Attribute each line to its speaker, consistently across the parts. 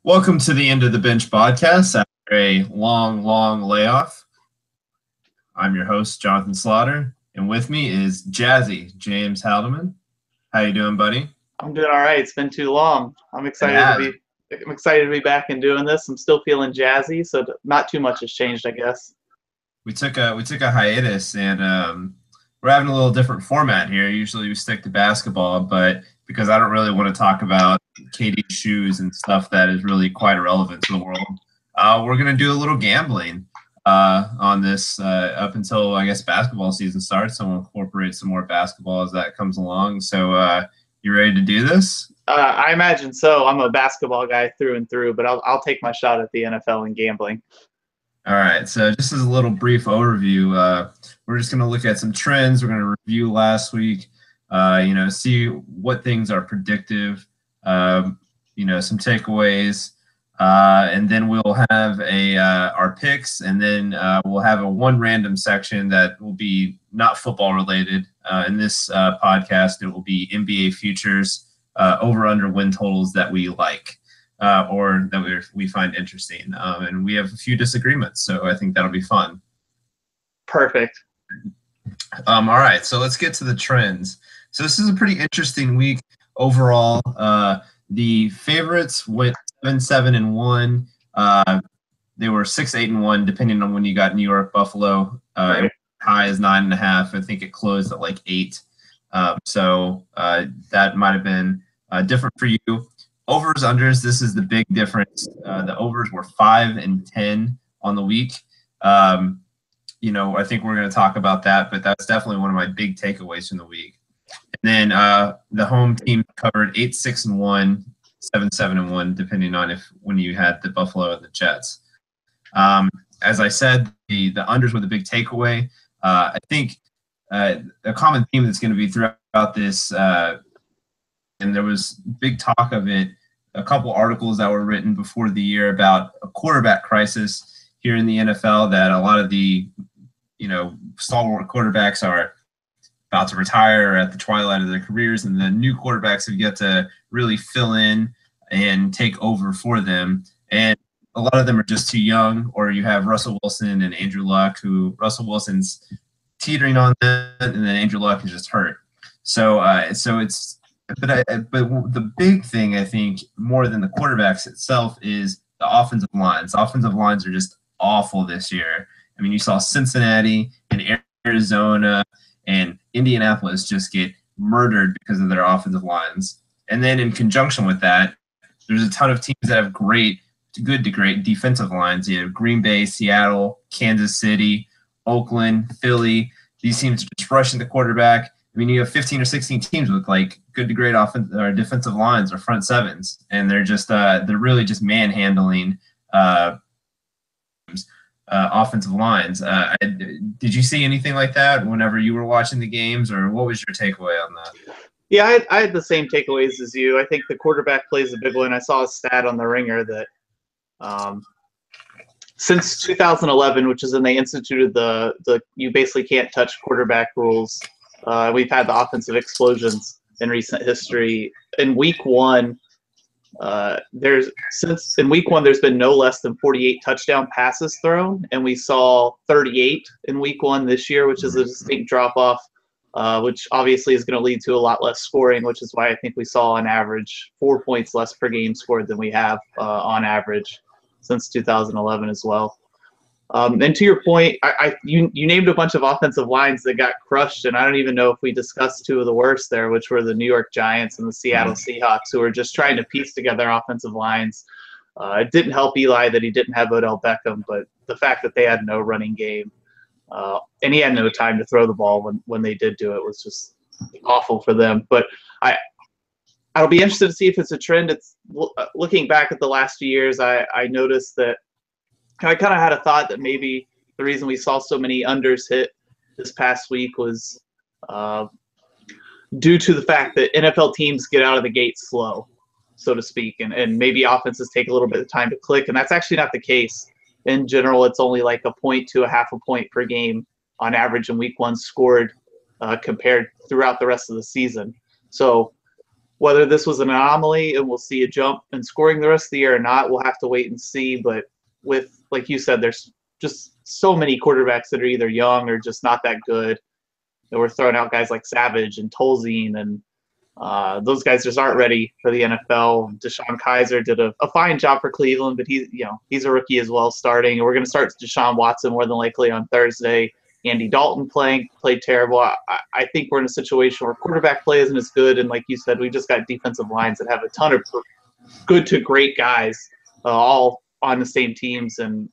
Speaker 1: Welcome to the End of the Bench podcast after a long layoff. I'm your host, Jonathan Slotter, and with me is Jazzy, James Haldeman. How you doing, buddy?
Speaker 2: I'm doing all right. It's been too long. I'm excited to be back and doing this. I'm still feeling jazzy, so not too much has changed, I guess.
Speaker 1: We took a hiatus, and we're having a little different format here. Usually we stick to basketball, but because I don't really want to talk about KD's shoes and stuff that is really quite irrelevant to the world, we're going to do a little gambling on this up until, I guess, basketball season starts, and we'll incorporate some more basketball as that comes along. So you ready to do this?
Speaker 2: I imagine so. I'm a basketball guy through and through, but I'll take my shot at the NFL and gambling.
Speaker 1: All right, so just as a little brief overview, we're just going to look at some trends. We're going to review last week, see what things are predictive, some takeaways, and then we'll have our picks, and then we'll have one random section that will be not football related. In this podcast, it will be NBA futures, over/under win totals that we like. Or that we find interesting. And we have a few disagreements, so I think that'll be fun.
Speaker 2: Perfect.
Speaker 1: All right, so let's get to the trends. So this is a pretty interesting week overall. The favorites went 7-7-1. They were 6-8-1, depending on when you got New York, Buffalo.
Speaker 2: Right.
Speaker 1: It high as 9.5. I think it closed at like 8. So that might have been different for you. Overs, unders, this is the big difference. The overs were 5 and 10 on the week. I think we're going to talk about that, but that's definitely one of my big takeaways from the week. And then the home team covered 8-6-1, 7-7-1, depending on when you had the Buffalo and the Jets. As I said, the unders were the big takeaway. I think a common theme that's going to be throughout this, and there was big talk of it, a couple articles that were written before the year about a quarterback crisis here in the NFL, that a lot of the, stalwart quarterbacks are about to retire or at the twilight of their careers, and the new quarterbacks have yet to really fill in and take over for them. And a lot of them are just too young, or you have Russell Wilson and Andrew Luck, who Russell Wilson's teetering on that, and then Andrew Luck is just hurt. So it's, but the big thing, I think, more than the quarterbacks itself, is the offensive lines. The offensive lines are just awful this year. I mean, you saw Cincinnati and Arizona and Indianapolis just get murdered because of their offensive lines. And then in conjunction with that, there's a ton of teams that have good to great defensive lines. You have Green Bay, Seattle, Kansas City, Oakland, Philly. These teams are just rushing the quarterback. I mean, you have 15 or 16 teams with like good to great defensive lines or front sevens, and they're really just manhandling offensive lines. Did you see anything like that whenever you were watching the games, or what was your takeaway on that?
Speaker 2: Yeah, I had the same takeaways as you. I think the quarterback plays a big one. I saw a stat on the Ringer that since 2011, which is when they instituted the you basically can't touch quarterback rules, we've had the offensive explosions in recent history. In week one, there's been no less than 48 touchdown passes thrown, and we saw 38 in week one this year, which is a distinct drop off, which obviously is going to lead to a lot less scoring, which is why I think we saw on average 4 points less per game scored than we have on average since 2011 as well. And to your point, you named a bunch of offensive lines that got crushed, and I don't even know if we discussed two of the worst there, which were the New York Giants and the Seattle Seahawks, who were just trying to piece together offensive lines. It didn't help Eli that he didn't have Odell Beckham, but the fact that they had no running game, and he had no time to throw the ball when they did do it, was just awful for them. But I'll be interested to see if it's a trend. It's looking back at the last few years, I noticed that I kind of had a thought that maybe the reason we saw so many unders hit this past week was due to the fact that NFL teams get out of the gate slow, so to speak, and maybe offenses take a little bit of time to click, and that's actually not the case. In general, it's only like a point to a half a point per game on average in week one scored compared throughout the rest of the season. So Whether this was an anomaly and we'll see a jump in scoring the rest of the year or not, we'll have to wait and see. But with, like you said, there's just so many quarterbacks that are either young or just not that good. And we're throwing out guys like Savage and Tolzien, and those guys just aren't ready for the NFL. Deshaun Kaiser did a fine job for Cleveland, but he's a rookie as well starting. And we're going to start Deshaun Watson more than likely on Thursday. Andy Dalton played terrible. I think we're in a situation where quarterback play isn't as good, and like you said, we just got defensive lines that have a ton of good to great guys all on the same teams, and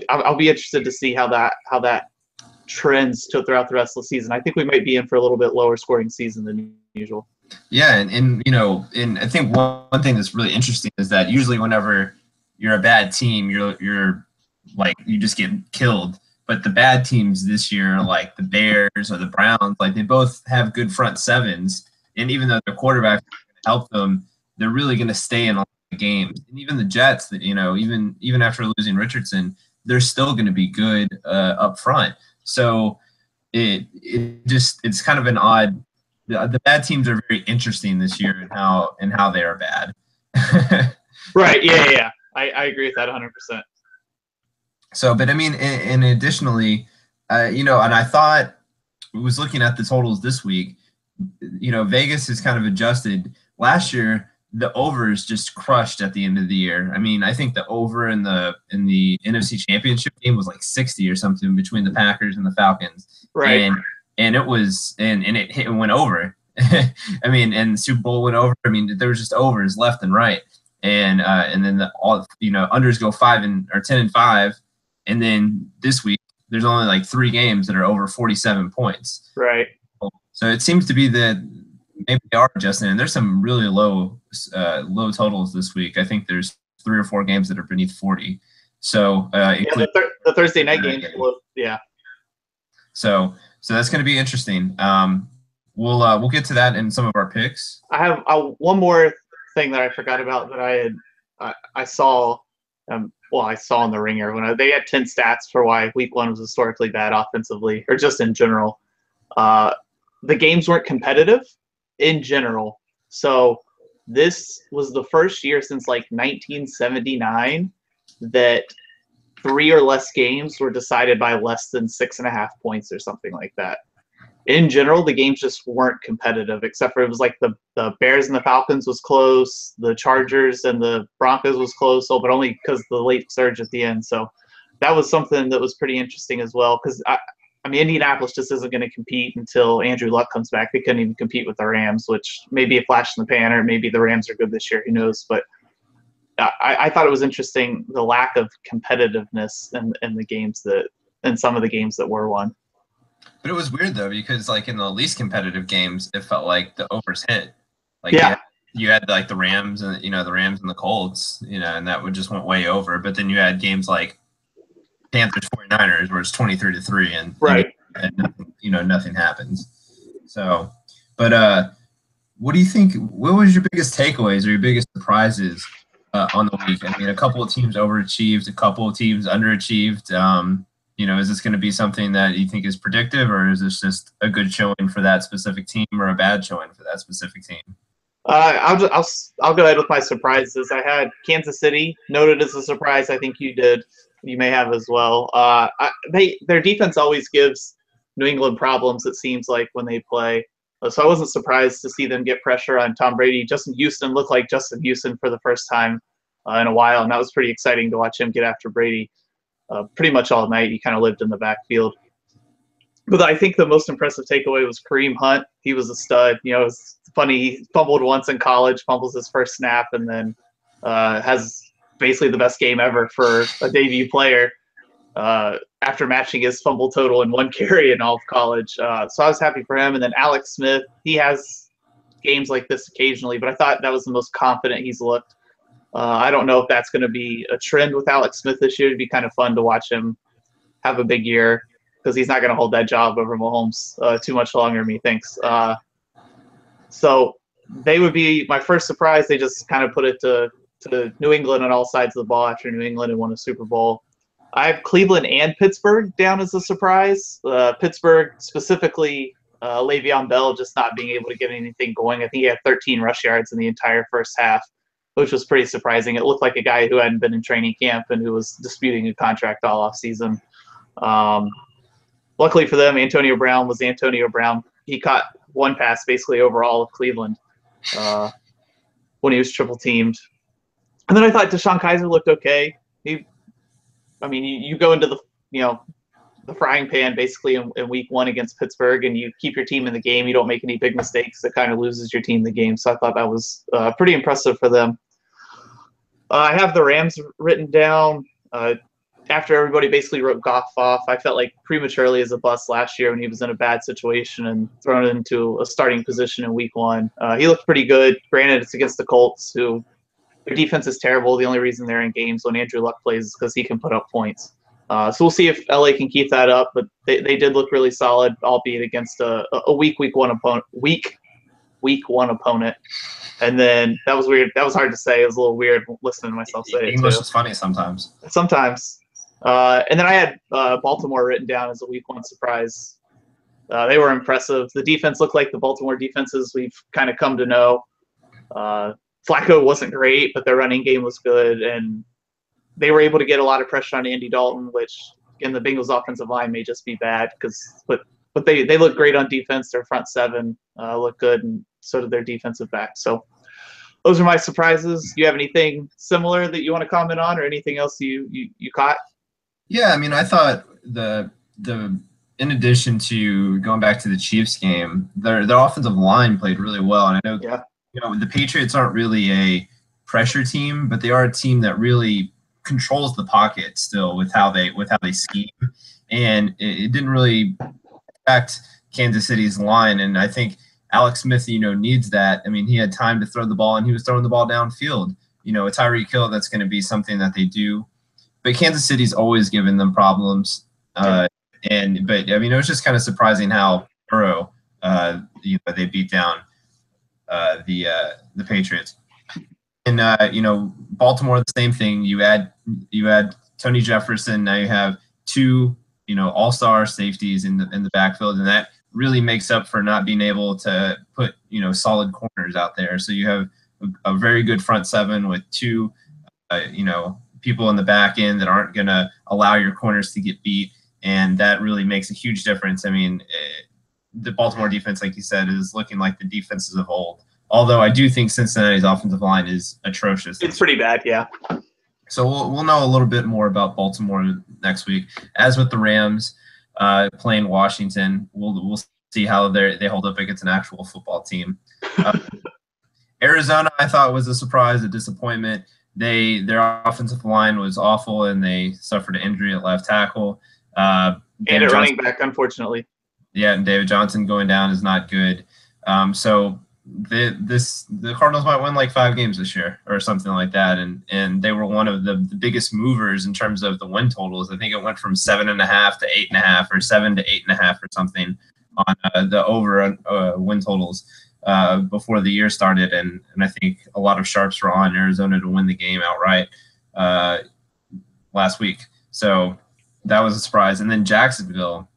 Speaker 2: I'll be interested to see how that trends throughout the rest of the season. I think we might be in for a little bit lower scoring season than usual.
Speaker 1: Yeah, and I think one thing that's really interesting is that usually whenever you're a bad team, you're like you just get killed. But the bad teams this year, like the Bears or the Browns, like they both have good front sevens. And even though their quarterbacks help them, they're really going to stay in a lot of games. And even the Jets, that even after losing Richardson, they're still going to be good up front. So it's kind of an odd. The bad teams are very interesting this year in how they are bad.
Speaker 2: Right. Yeah. I agree with that 100%.
Speaker 1: So, but I mean, and additionally, and I thought I was looking at the totals this week. Vegas has kind of adjusted. Last year, the overs just crushed at the end of the year. I mean, I think the over in the NFC Championship game was like 60 or something between the Packers and the Falcons.
Speaker 2: Right.
Speaker 1: And it was and it hit and went over. I mean, and the Super Bowl went over. I mean, there was just overs left and right. And then unders go 10-5. And then this week, there's only like 3 games that are over 47 points.
Speaker 2: Right.
Speaker 1: So it seems to be that maybe they are adjusting. And there's some really low totals this week. I think there's 3 or 4 games that are beneath 40. So
Speaker 2: the Thursday night games. Yeah.
Speaker 1: So that's going to be interesting. We'll get to that in some of our picks.
Speaker 2: I have one more thing that I forgot about that I saw. I saw in the Ringer when they had 10 stats for why Week 1 was historically bad offensively, or just in general. The games weren't competitive in general. So this was the first year since like 1979 that 3 or less games were decided by less than 6.5 points or something like that. In general, the games just weren't competitive, except for it was like the Bears and the Falcons was close, the Chargers and the Broncos was close, but only because the late surge at the end. So that was something that was pretty interesting as well, because I mean, Indianapolis just isn't going to compete until Andrew Luck comes back. They couldn't even compete with the Rams, which may be a flash in the pan, or maybe the Rams are good this year. Who knows? But I thought it was interesting, the lack of competitiveness in the games in some of the games that were won.
Speaker 1: But it was weird though, because like in the least competitive games, it felt like the overs hit. Like you had like the Rams and the Colts, and that would just went way over. But then you had games like Panthers 49ers where it's 23-3 and
Speaker 2: right.
Speaker 1: And nothing happens. So, but what do you think? What was your biggest takeaways or your biggest surprises on the week? I mean, a couple of teams overachieved, a couple of teams underachieved. Is this going to be something that you think is predictive, or is this just a good showing for that specific team or a bad showing for that specific team?
Speaker 2: I'll go ahead with my surprises. I had Kansas City noted as a surprise. I think you did. You may have as well. Their defense always gives New England problems, it seems like, when they play. So I wasn't surprised to see them get pressure on Tom Brady. Justin Houston looked like Justin Houston for the first time in a while, and that was pretty exciting to watch him get after Brady. Pretty much all night, he kind of lived in the backfield. But I think the most impressive takeaway was Kareem Hunt. He was a stud. It's funny. He fumbled once in college, fumbles his first snap, and then has basically the best game ever for a debut player after matching his fumble total in 1 carry in all of college. So I was happy for him. And then Alex Smith, he has games like this occasionally, but I thought that was the most confident he's looked. I don't know if that's going to be a trend with Alex Smith this year. It'd be kind of fun to watch him have a big year, because he's not going to hold that job over Mahomes too much longer, methinks. So they would be my first surprise. They just kind of put it to New England on all sides of the ball after New England had won a Super Bowl. I have Cleveland and Pittsburgh down as a surprise. Pittsburgh specifically, Le'Veon Bell just not being able to get anything going. I think he had 13 rush yards in the entire first half, which was pretty surprising. It looked like a guy who hadn't been in training camp and who was disputing a contract all off season. Luckily for them, Antonio Brown was Antonio Brown. He caught one pass basically over all of Cleveland when he was triple teamed. And then I thought Deshaun Kaiser looked okay. You go into the frying pan basically in week one against Pittsburgh, and you keep your team in the game. You don't make any big mistakes that kind of loses your team the game. So I thought that was pretty impressive for them. I have the Rams written down. After everybody basically wrote Goff off, I felt like prematurely as a bust last year when he was in a bad situation and thrown into a starting position in week one. He looked pretty good. Granted, it's against the Colts, who their defense is terrible. The only reason they're in games when Andrew Luck plays is because he can put up points. So we'll see if LA can keep that up, but they did look really solid, albeit against a weak one opponent. And then that was weird. That was hard to say. It was a little weird listening to myself say it.
Speaker 1: English is funny sometimes.
Speaker 2: Sometimes. And then I had Baltimore written down as a week one surprise. They were impressive. The defense looked like the Baltimore defenses we've kind of come to know. Flacco wasn't great, but their running game was good, and they were able to get a lot of pressure on Andy Dalton, which in the Bengals offensive line may just be bad but they look great on defense. Their front seven looked good, and so did their defensive back. So those are my surprises. Do you have anything similar that you want to comment on, or anything else you caught?
Speaker 1: Yeah, I mean, I thought the in addition to going back to the Chiefs game, their offensive line played really well, and I know the Patriots aren't really a pressure team, but they are a team that really controls the pocket still with how they scheme, and it didn't really affect Kansas City's line. And I think Alex Smith, needs that. I mean, he had time to throw the ball, and he was throwing the ball downfield. A Tyreek Hill, that's going to be something that they do. But Kansas City's always given them problems. But I mean, it was just kind of surprising how Burrow, they beat down the Patriots. And Baltimore, the same thing. You add Tony Jefferson. Now you have two all-star safeties in the backfield, and that really makes up for not being able to put solid corners out there. So you have a very good front seven with two people in the back end that aren't going to allow your corners to get beat, and that really makes a huge difference. I mean, the Baltimore defense, like you said, is looking like the defenses of old. Although I do think Cincinnati's offensive line is atrocious.
Speaker 2: It's pretty bad, yeah.
Speaker 1: So we'll know a little bit more about Baltimore next week. As with the Rams playing Washington, we'll see how they hold up against an actual football team. Arizona, I thought, was a surprise, a disappointment. Their offensive line was awful, and they suffered an injury at left tackle.
Speaker 2: And at running back, unfortunately.
Speaker 1: Yeah, and David Johnson going down is not good. So the Cardinals might win like 5 games this year or something like that, and they were one of the biggest movers in terms of the win totals. I think it went from 7.5 to 8.5 or 7 to 8.5 or something on the over win totals before the year started, and I think a lot of sharps were on Arizona to win the game outright last week. So that was a surprise. And then Jacksonville,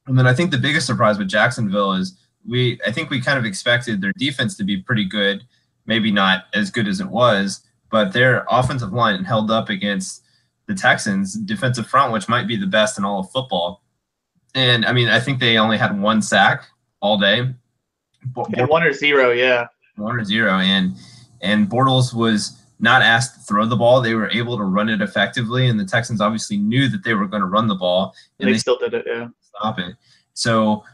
Speaker 1: and then I think the biggest surprise with Jacksonville is I think we kind of expected their defense to be pretty good, maybe not as good as it was, but their offensive line held up against the Texans' defensive front, which might be the best in all of football. And, I mean, I think they only had 1 sack all day.
Speaker 2: 1 or 0, yeah.
Speaker 1: 1 or 0, and Bortles was not asked to throw the ball. They were able to run it effectively, and the Texans obviously knew that they were going to run the ball.
Speaker 2: And they still did it, yeah.
Speaker 1: Stop it. So,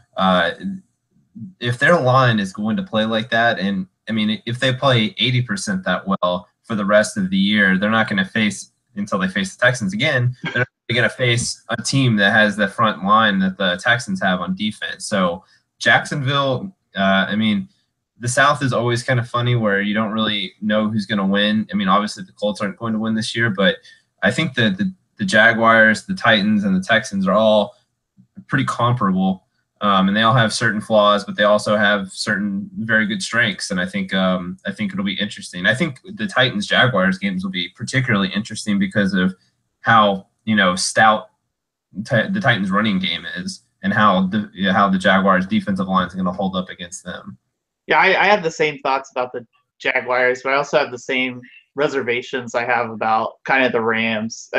Speaker 1: if their line is going to play like that, and I mean, if they play 80% that well for the rest of the year, they're not going to face, until they face the Texans again, they're going to face a team that has the front line that the Texans have on defense. So Jacksonville, I mean, the South is always kind of funny where you don't really know who's going to win. I mean, obviously the Colts aren't going to win this year, but I think the Jaguars, the Titans, and the Texans are all pretty comparable. And they all have certain flaws, but they also have certain very good strengths. And I think it'll be interesting. I think the Titans-Jaguars games will be particularly interesting because of how stout the Titans' running game is, and how the Jaguars' defensive line is going to hold up against them.
Speaker 2: Yeah, I have the same thoughts about the Jaguars, but I also have the same reservations I have about kind of the Rams.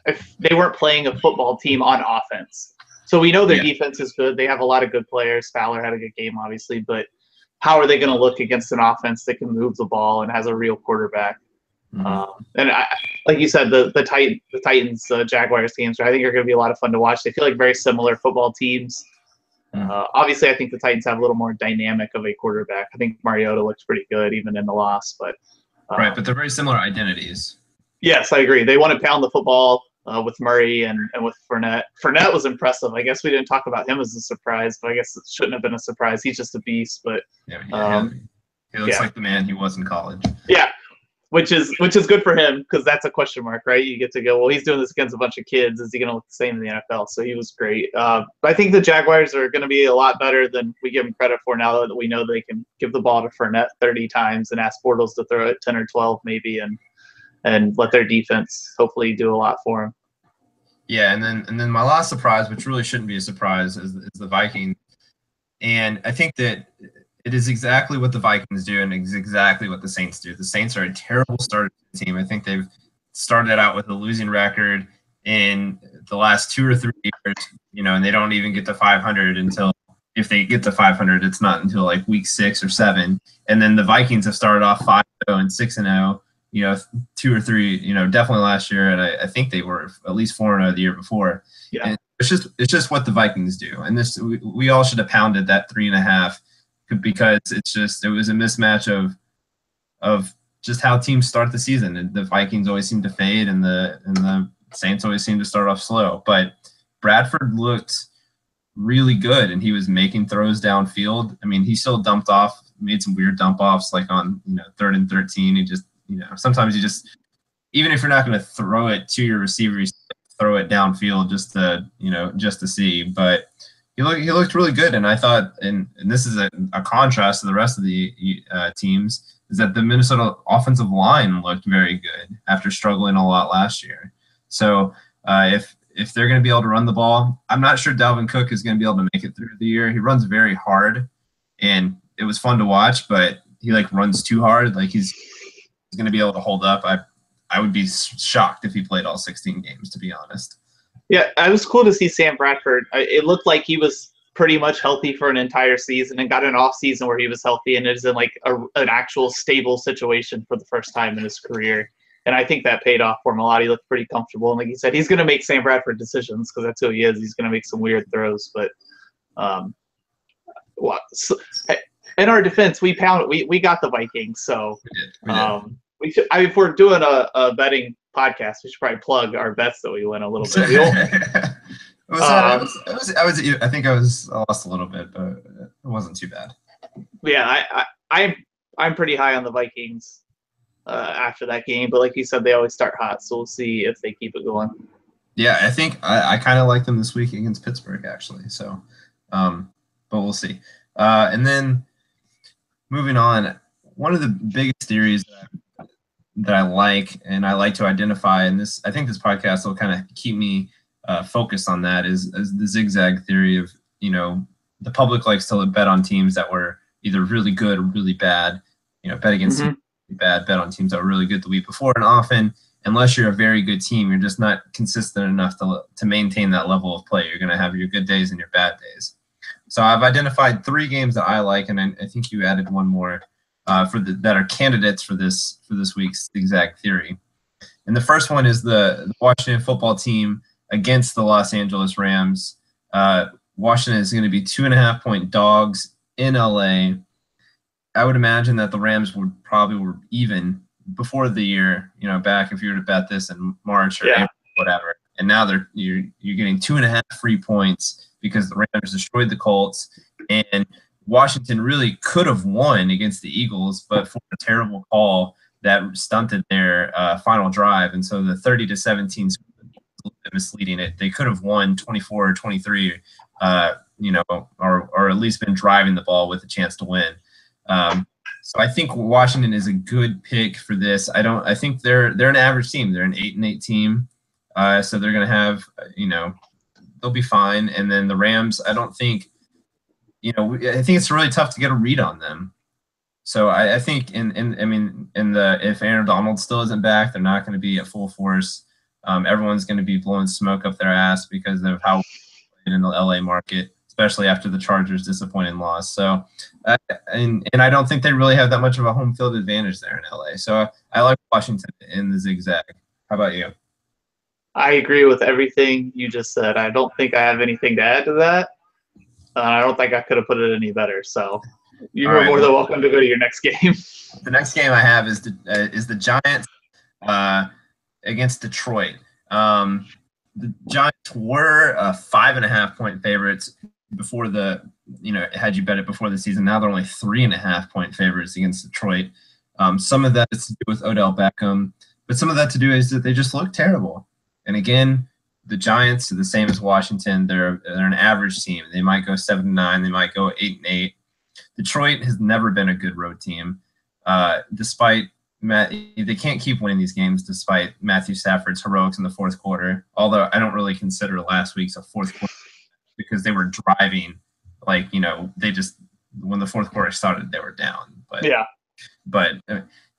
Speaker 2: If they weren't playing a football team on offense. So we know their defense is good. They have a lot of good players. Fowler had a good game, obviously, but how are they going to look against an offense that can move the ball and has a real quarterback? And like you said, the Titans, Jaguars games, I think are going to be a lot of fun to watch. They feel like very similar football teams. Obviously, I think the Titans have a little more dynamic of a quarterback. I think Mariota looks pretty good even in the loss, but
Speaker 1: right. But they're very similar identities.
Speaker 2: Yes, I agree. They want to pound the football with Murray and with Fournette. Fournette was impressive. I guess we didn't talk about him as a surprise, but I guess it shouldn't have been a surprise. He's just a beast. But
Speaker 1: he looks like the man he was in college.
Speaker 2: Yeah, which is good for him because that's a question mark, right? You get to go, well, he's doing this against a bunch of kids. Is he going to look the same in the NFL? So he was great. But I think the Jaguars are going to be a lot better than we give them credit for now that we know they can give the ball to Fournette 30 times and ask Bortles to throw it 10 or 12 maybe and let their defense hopefully do a lot for them.
Speaker 1: Yeah, and then my last surprise, which really shouldn't be a surprise, is the Vikings. And I think that it is exactly what the Vikings do and it's exactly what the Saints do. The Saints are a terrible start team. I think they've started out with a losing record in the last 2 or 3 years, and they don't even get to 500 until – if they get to 500, it's not until like week 6 or 7. And then the Vikings have started off 5-0 and 6-0. 2 or 3, definitely last year, and I think they were at least 4-0 the year before.
Speaker 2: Yeah,
Speaker 1: and it's just what the Vikings do, and this we all should have pounded that 3.5 because it was a mismatch of just how teams start the season. And the Vikings always seem to fade, and the Saints always seem to start off slow. But Bradford looked really good, and he was making throws downfield. I mean, he still made some weird dump offs, like on 3rd and 13. He just sometimes you just, even if you're not going to throw it to your receiver, you throw it downfield just to see. But he looked really good, and I thought, and this is a contrast to the rest of the teams, is that the Minnesota offensive line looked very good after struggling a lot last year. So if they're going to be able to run the ball, I'm not sure Dalvin Cook is going to be able to make it through the year. He runs very hard, and it was fun to watch, but he runs too hard. He's going to be able to hold up. I would be shocked if he played all 16 games, to be honest.
Speaker 2: Yeah, it was cool to see Sam Bradford. It looked like he was pretty much healthy for an entire season and got an off season where he was healthy and is in an actual stable situation for the first time in his career. And I think that paid off for him a lot. He looked pretty comfortable. And like you said, he's going to make Sam Bradford decisions because that's who he is. He's going to make some weird throws. But in our defense, we got the Vikings. So
Speaker 1: we did.
Speaker 2: We should, if we're doing a betting podcast, we should probably plug our bets that we win a little bit.
Speaker 1: I think I lost a little bit, but it wasn't too bad.
Speaker 2: Yeah, I'm pretty high on the Vikings after that game, but like you said, they always start hot, so we'll see if they keep it going.
Speaker 1: Yeah, I think I kind of like them this week against Pittsburgh, actually. So, but we'll see. And then moving on, one of the biggest theories that I like and I like to identify, and I think this podcast will kind of keep me focused on that, is the zigzag theory of, the public likes to bet on teams that were either really good or really bad, bet against teams really bad, bet on teams that were really good the week before. And often, unless you're a very good team, you're just not consistent enough to maintain that level of play. You're going to have your good days and your bad days. So I've identified 3 games that I like, and I think you added one more that are candidates for this week's zigzag theory. And the first one is the Washington football team against the Los Angeles Rams. Washington is going to be 2.5-point dogs in LA. I would imagine that the Rams were even before the year, back if you were to bet this in March or April, whatever. And now you're getting 2.5 free points because the Rams destroyed the Colts, and Washington really could have won against the Eagles, but for a terrible call that stunted their final drive. And so the 30-17 is a little bit misleading. They could have won 24 or 23, or at least been driving the ball with a chance to win. So I think Washington is a good pick for this. I think they're an average team. They're an 8-8 team. So they're going to have, they'll be fine. And then the Rams, I don't think, I think it's really tough to get a read on them. So I think if Aaron Donald still isn't back, they're not going to be at full force. Everyone's going to be blowing smoke up their ass because of how in the LA market, especially after the Chargers' disappointing loss. So, and I don't think they really have that much of a home field advantage there in LA. So I like Washington in the zigzag. How about you?
Speaker 2: I agree with everything you just said. I don't think I have anything to add to that. I don't think I could have put it any better. So you're more than welcome to go to your next game.
Speaker 1: The next game I have is the Giants against Detroit. The Giants were 5.5-point favorites before had you bet it before the season. Now they're only 3.5-point favorites against Detroit. Some of that is to do with Odell Beckham, but some of that to do is that they just look terrible. And again, the Giants are the same as Washington. They're an average team. They might go 7-9. They might go 8-8. Detroit has never been a good road team, despite they can't keep winning these games despite Matthew Stafford's heroics in the fourth quarter. Although I don't really consider last week's a fourth quarter because they were driving, they just when the fourth quarter started they were down.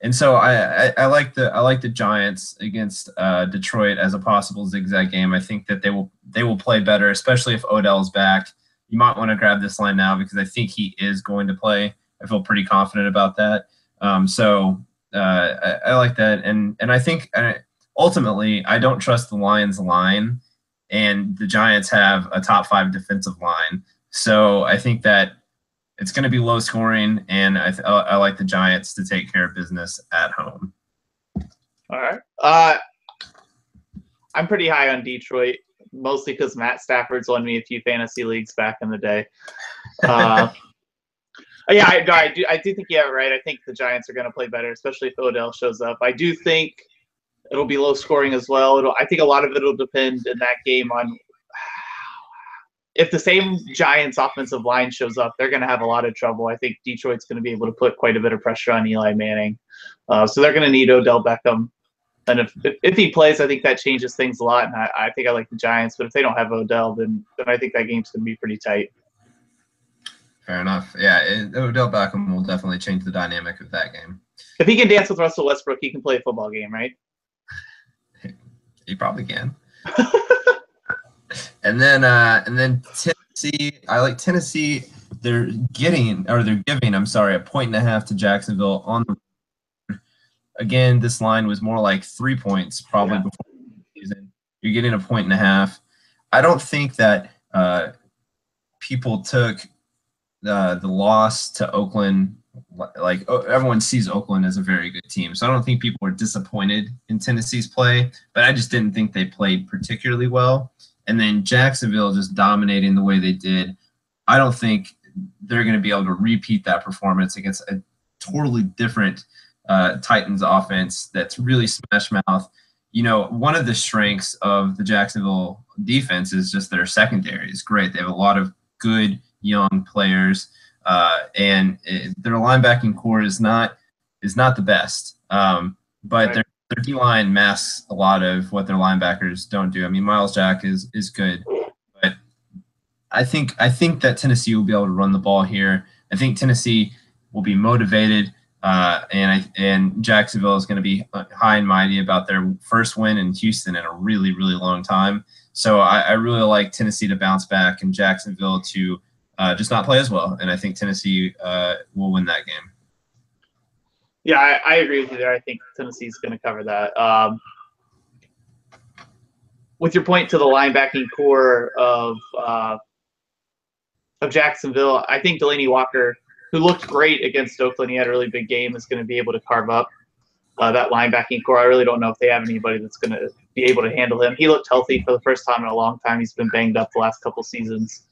Speaker 1: And so I like the Giants against Detroit as a possible zigzag game. I think that they will play better, especially if Odell's back. You might want to grab this line now because I think he is going to play. I feel pretty confident about that. I like that, and I think ultimately I don't trust the Lions line, and the Giants have a top 5 defensive line. So I think that it's going to be low scoring, and I like the Giants to take care of business at home.
Speaker 2: All right. I'm pretty high on Detroit, mostly because Matt Stafford's won me a few fantasy leagues back in the day. Yeah, I do think you have it right. I think the Giants are going to play better, especially if Odell shows up. I do think it'll be low scoring as well. I think a lot of it will depend in that game on if the same Giants offensive line shows up, they're going to have a lot of trouble. I think Detroit's going to be able to put quite a bit of pressure on Eli Manning. So they're going to need Odell Beckham. And if he plays, I think that changes things a lot. And I think I like the Giants. But if they don't have Odell, then I think that game's going to be pretty tight.
Speaker 1: Fair enough. Yeah, Odell Beckham will definitely change the dynamic of that game.
Speaker 2: If he can dance with Russell Westbrook, he can play a football game, right?
Speaker 1: He probably can. And then Tennessee. I like Tennessee. They're giving a 1.5 to Jacksonville on the road. Again, this line was more like 3 points probably before the season. You're getting a 1.5. I don't think that people took the loss to Oakland. Everyone sees Oakland as a very good team, so I don't think people were disappointed in Tennessee's play, but I just didn't think they played particularly well. And then Jacksonville just dominating the way they did. I don't think they're going to be able to repeat that performance against a totally different Titans offense that's really smash mouth. One of the strengths of the Jacksonville defense is just their secondary is great. They have a lot of good young players, and their linebacking core is not the best. But their D-line masks a lot of what their linebackers don't do. I mean, Miles Jack is good, but I think that Tennessee will be able to run the ball here. I think Tennessee will be motivated, and Jacksonville is going to be high and mighty about their first win in Houston in a really, really long time. So I really like Tennessee to bounce back and Jacksonville to just not play as well. And I think Tennessee will win that game.
Speaker 2: Yeah, I agree with you there. I think Tennessee's going to cover that. With your point to the linebacking core of Jacksonville, I think Delanie Walker, who looked great against Oakland, he had a really big game, is going to be able to carve up that linebacking core. I really don't know if they have anybody that's going to be able to handle him. He looked healthy for the first time in a long time. He's been banged up the last couple seasons.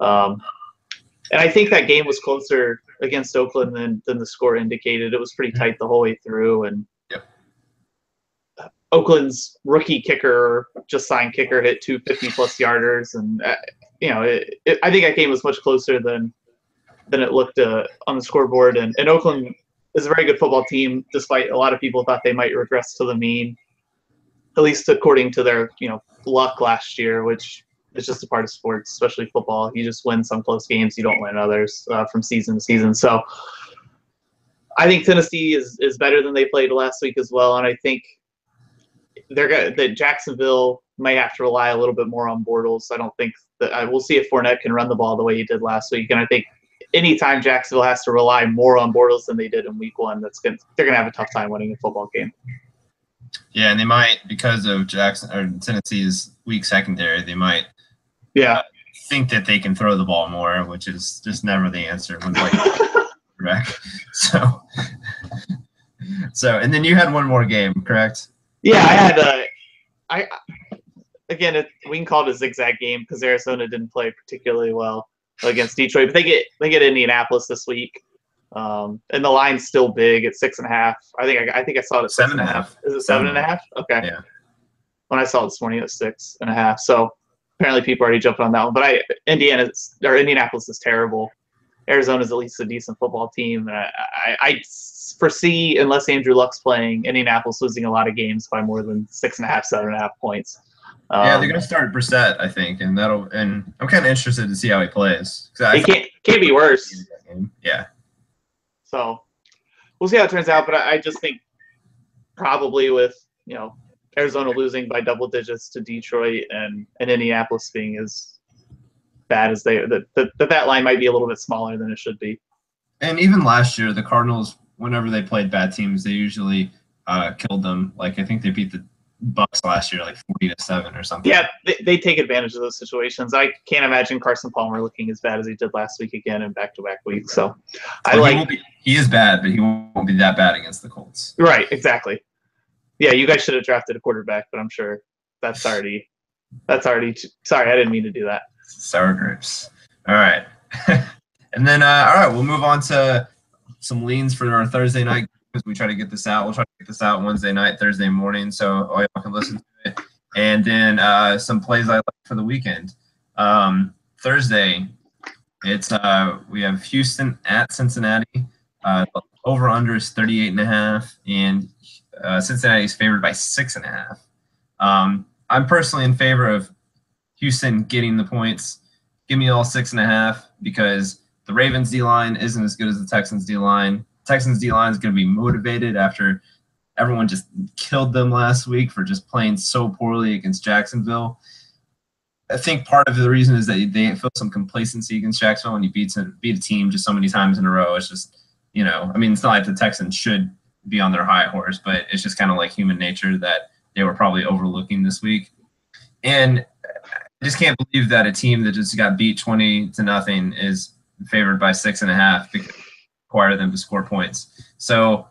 Speaker 2: And I think that game was closer against Oakland than the score indicated. It was pretty tight the whole way through. And Oakland's rookie kicker, just signed kicker, hit 2 50-plus yarders. And, I think that game was much closer than it looked on the scoreboard. And Oakland is a very good football team, despite a lot of people thought they might regress to the mean, at least according to their, luck last year, which It's just a part of sports, especially football. You just win some close games, you don't win others from season to season. So I think Tennessee is better than they played last week as well, and I think that Jacksonville might have to rely a little bit more on Bortles. I don't think that I will see if Fournette can run the ball the way he did last week, and I think anytime Jacksonville has to rely more on Bortles than they did in Week 1, they're going to have a tough time winning a football game.
Speaker 1: Yeah, and they might, because of Tennessee's weak secondary, they might think that they can throw the ball more, which is just never the answer when playing quarterback. So, and then you had one more game, correct?
Speaker 2: Yeah, I had again, we can call it a zigzag game because Arizona didn't play particularly well against Detroit, but they get Indianapolis this week, and the line's still big at 6.5. I think I saw it at
Speaker 1: 7.5.
Speaker 2: Is it 7.5? Okay.
Speaker 1: Yeah.
Speaker 2: When I saw it this morning, it was 6.5. So apparently people are already jumping on that one. But Indianapolis is terrible. Arizona's at least a decent football team. I foresee, unless Andrew Luck's playing, Indianapolis losing a lot of games by more than 6.5, 7.5 points.
Speaker 1: Yeah, they're gonna start Brissett, I think, and I'm kind of interested to see how he plays.
Speaker 2: It can't be worse.
Speaker 1: Yeah.
Speaker 2: So we'll see how it turns out, but I just think probably with Arizona losing by double digits to Detroit and Indianapolis being as bad as that line might be a little bit smaller than it should be.
Speaker 1: And even last year, the Cardinals, whenever they played bad teams, they usually killed them. Like I think they beat the Bucks last year, like 40-7 or something.
Speaker 2: Yeah, they take advantage of those situations. I can't imagine Carson Palmer looking as bad as he did last week again in back-to-back weeks. So
Speaker 1: he is bad, but he won't be that bad against the Colts.
Speaker 2: Right, exactly. Yeah, you guys should have drafted a quarterback, but I'm sure that's already. Sorry, I didn't mean to do that.
Speaker 1: Sour grapes. All right, and then all right, we'll move on to some leans for our Thursday night. Because we try to get this out. We'll try to get this out Wednesday night, Thursday morning, so all y'all can listen to it. And then some plays I like for the weekend. Thursday, it's we have Houston at Cincinnati. Over under is 38.5, and Cincinnati is favored by 6.5. I'm personally in favor of Houston getting the points. Give me all 6.5 because the Ravens D-line isn't as good as the Texans D-line. Texans D-line is going to be motivated after everyone just killed them last week for just playing so poorly against Jacksonville. I think part of the reason is that they feel some complacency against Jacksonville when you beat a team just so many times in a row. It's just, I mean, it's not like the Texans should be on their high horse, but it's just kind of like human nature that they were probably overlooking this week. And I just can't believe that a team that just got beat 20-0 is favored by 6.5 because require them to score points. So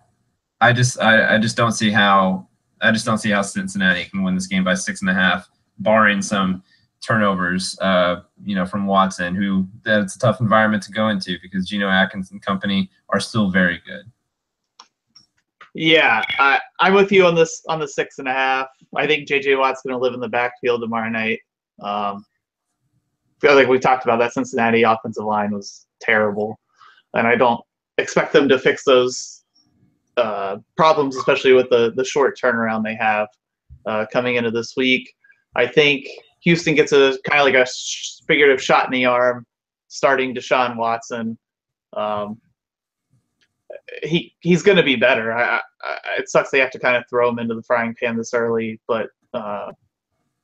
Speaker 1: I just don't see how Cincinnati can win this game by 6.5, barring some turnovers, from Watson, that's a tough environment to go into because Geno Atkins and company are still very good.
Speaker 2: Yeah, I'm with you on the 6.5. I think J.J. Watt's going to live in the backfield tomorrow night. I feel like we talked about that Cincinnati offensive line was terrible, and I don't expect them to fix those problems, especially with the short turnaround they have coming into this week. I think Houston gets a kind of like a figurative shot in the arm starting Deshaun Watson. He's going to be better. It sucks they have to kind of throw him into the frying pan this early, but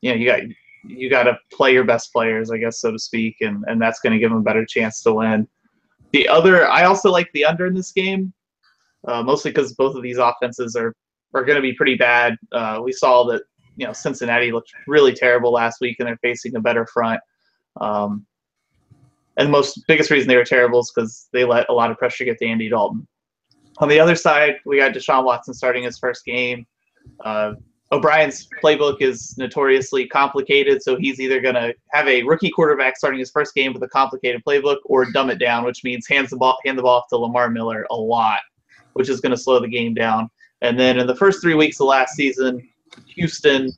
Speaker 2: you got to play your best players, I guess, so to speak, and that's going to give them a better chance to win. I also like the under in this game, mostly because both of these offenses are going to be pretty bad. We saw that Cincinnati looked really terrible last week, and they're facing a better front. And the biggest reason they were terrible is because they let a lot of pressure get to Andy Dalton. On the other side, we got Deshaun Watson starting his first game. O'Brien's playbook is notoriously complicated, so he's either going to have a rookie quarterback starting his first game with a complicated playbook or dumb it down, which means hand the ball off to Lamar Miller a lot, which is going to slow the game down. And then in the first 3 weeks of last season, Houston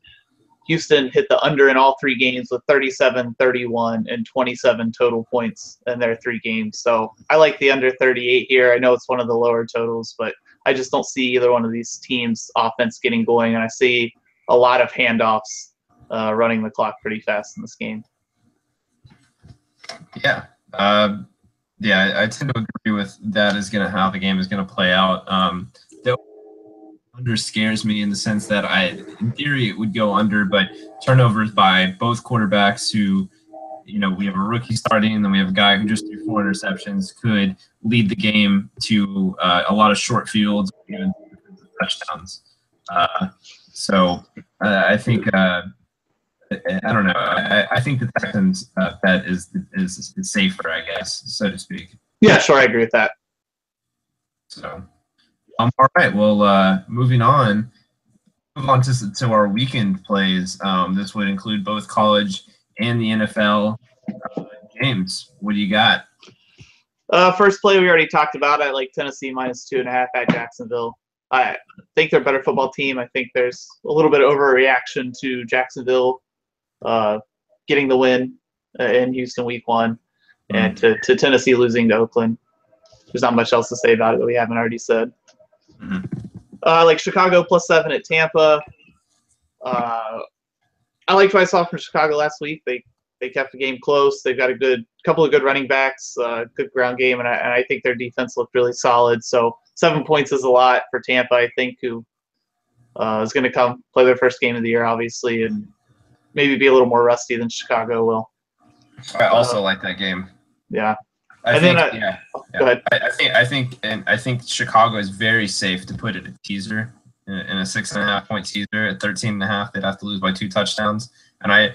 Speaker 2: hit the under in all 3 games with 37, 31, and 27 total points in their 3 games. So I like the under 38 here. I know it's one of the lower totals, but I just don't see either one of these teams' offense getting going, and I see a lot of handoffs running the clock pretty fast in this game.
Speaker 1: Yeah. I tend to agree with that is going to how the game is going to play out. The under scares me in the sense that in theory, it would go under, but turnovers by both quarterbacks who, we have a rookie starting, and then we have a guy who just threw 4 interceptions, could lead the game to a lot of short fields, even touchdowns. I think I don't know. I think the Texans bet is safer, I guess, so to speak.
Speaker 2: Yeah, sure, I agree with that.
Speaker 1: So, all right. Well, moving on. Move on to our weekend plays. This would include both college and the NFL. James, what do you got?
Speaker 2: First play we already talked about. I like Tennessee -2.5 at Jacksonville. I think they're a better football team. I think there's a little bit of overreaction to Jacksonville getting the win in Houston week 1 and to Tennessee losing to Oakland. There's not much else to say about it that we haven't already said.
Speaker 1: Mm-hmm.
Speaker 2: Like Chicago +7 at Tampa. I liked what I saw from Chicago last week. They kept the game close. They've got a couple of good running backs, good ground game, and I think their defense looked really solid. So 7 points is a lot for Tampa, I think, who is going to come play their first game of the year, obviously, and maybe be a little more rusty than Chicago will.
Speaker 1: I also like that game.
Speaker 2: Yeah.
Speaker 1: Go ahead. I think Chicago is very safe to put it a teaser in a 6.5 point teaser at 13.5. They'd have to lose by 2 touchdowns, and I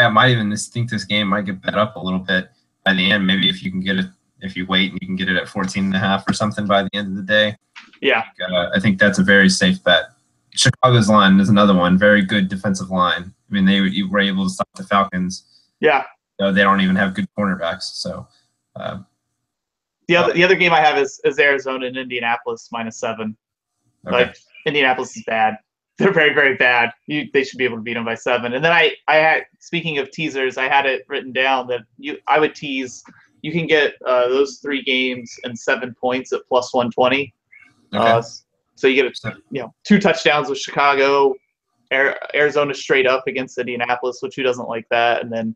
Speaker 1: might even think this game might get bet up a little bit by the end. Maybe if you can get it, if you wait and you can get it at 14.5 or something by the end of the day.
Speaker 2: Yeah.
Speaker 1: I think that's a very safe bet. Chicago's line is another one. Very good defensive line. I mean, they were able to stop the Falcons.
Speaker 2: Yeah.
Speaker 1: They don't even have good cornerbacks. So
Speaker 2: the other game I have is Arizona and Indianapolis -7.
Speaker 1: Okay.
Speaker 2: Like Indianapolis is bad. They're very, very bad. They should be able to beat them by 7. And then I had, speaking of teasers, I had it written down that I would tease. You can get those 3 games and 7 points at +120.
Speaker 1: Okay.
Speaker 2: So you get 2 touchdowns with Chicago, Arizona straight up against Indianapolis, which who doesn't like that? And then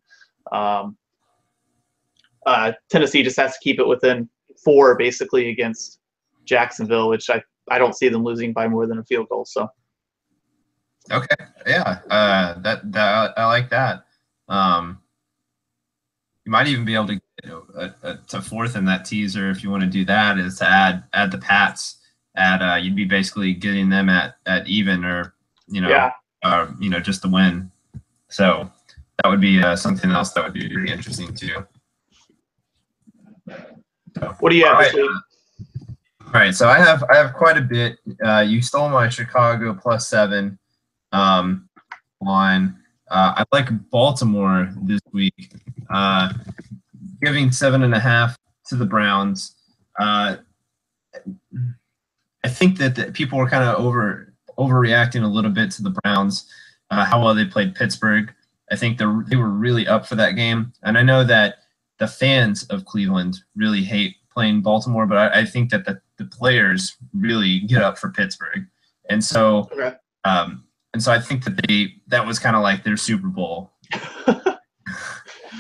Speaker 2: Tennessee just has to keep it within 4 basically against Jacksonville, which I don't see them losing by more than a field goal. So.
Speaker 1: Okay. Yeah. That I like that. You might even be able to get to 4th in that teaser if you want to do that. Is to add the Pats. You'd be basically getting them at even or just the win. So that would be something else that would be really interesting too. So,
Speaker 2: what do you have this week?
Speaker 1: All right. So I have quite a bit. You stole my Chicago +7. Line. I like Baltimore this week, giving 7.5 to the Browns. I think that people were kind of overreacting a little bit to the Browns, how well they played Pittsburgh. I think they were really up for that game, and I know that the fans of Cleveland really hate playing Baltimore, but I think that the players really get up for Pittsburgh, and so.
Speaker 2: Okay.
Speaker 1: And so I think that was kind of like their Super Bowl.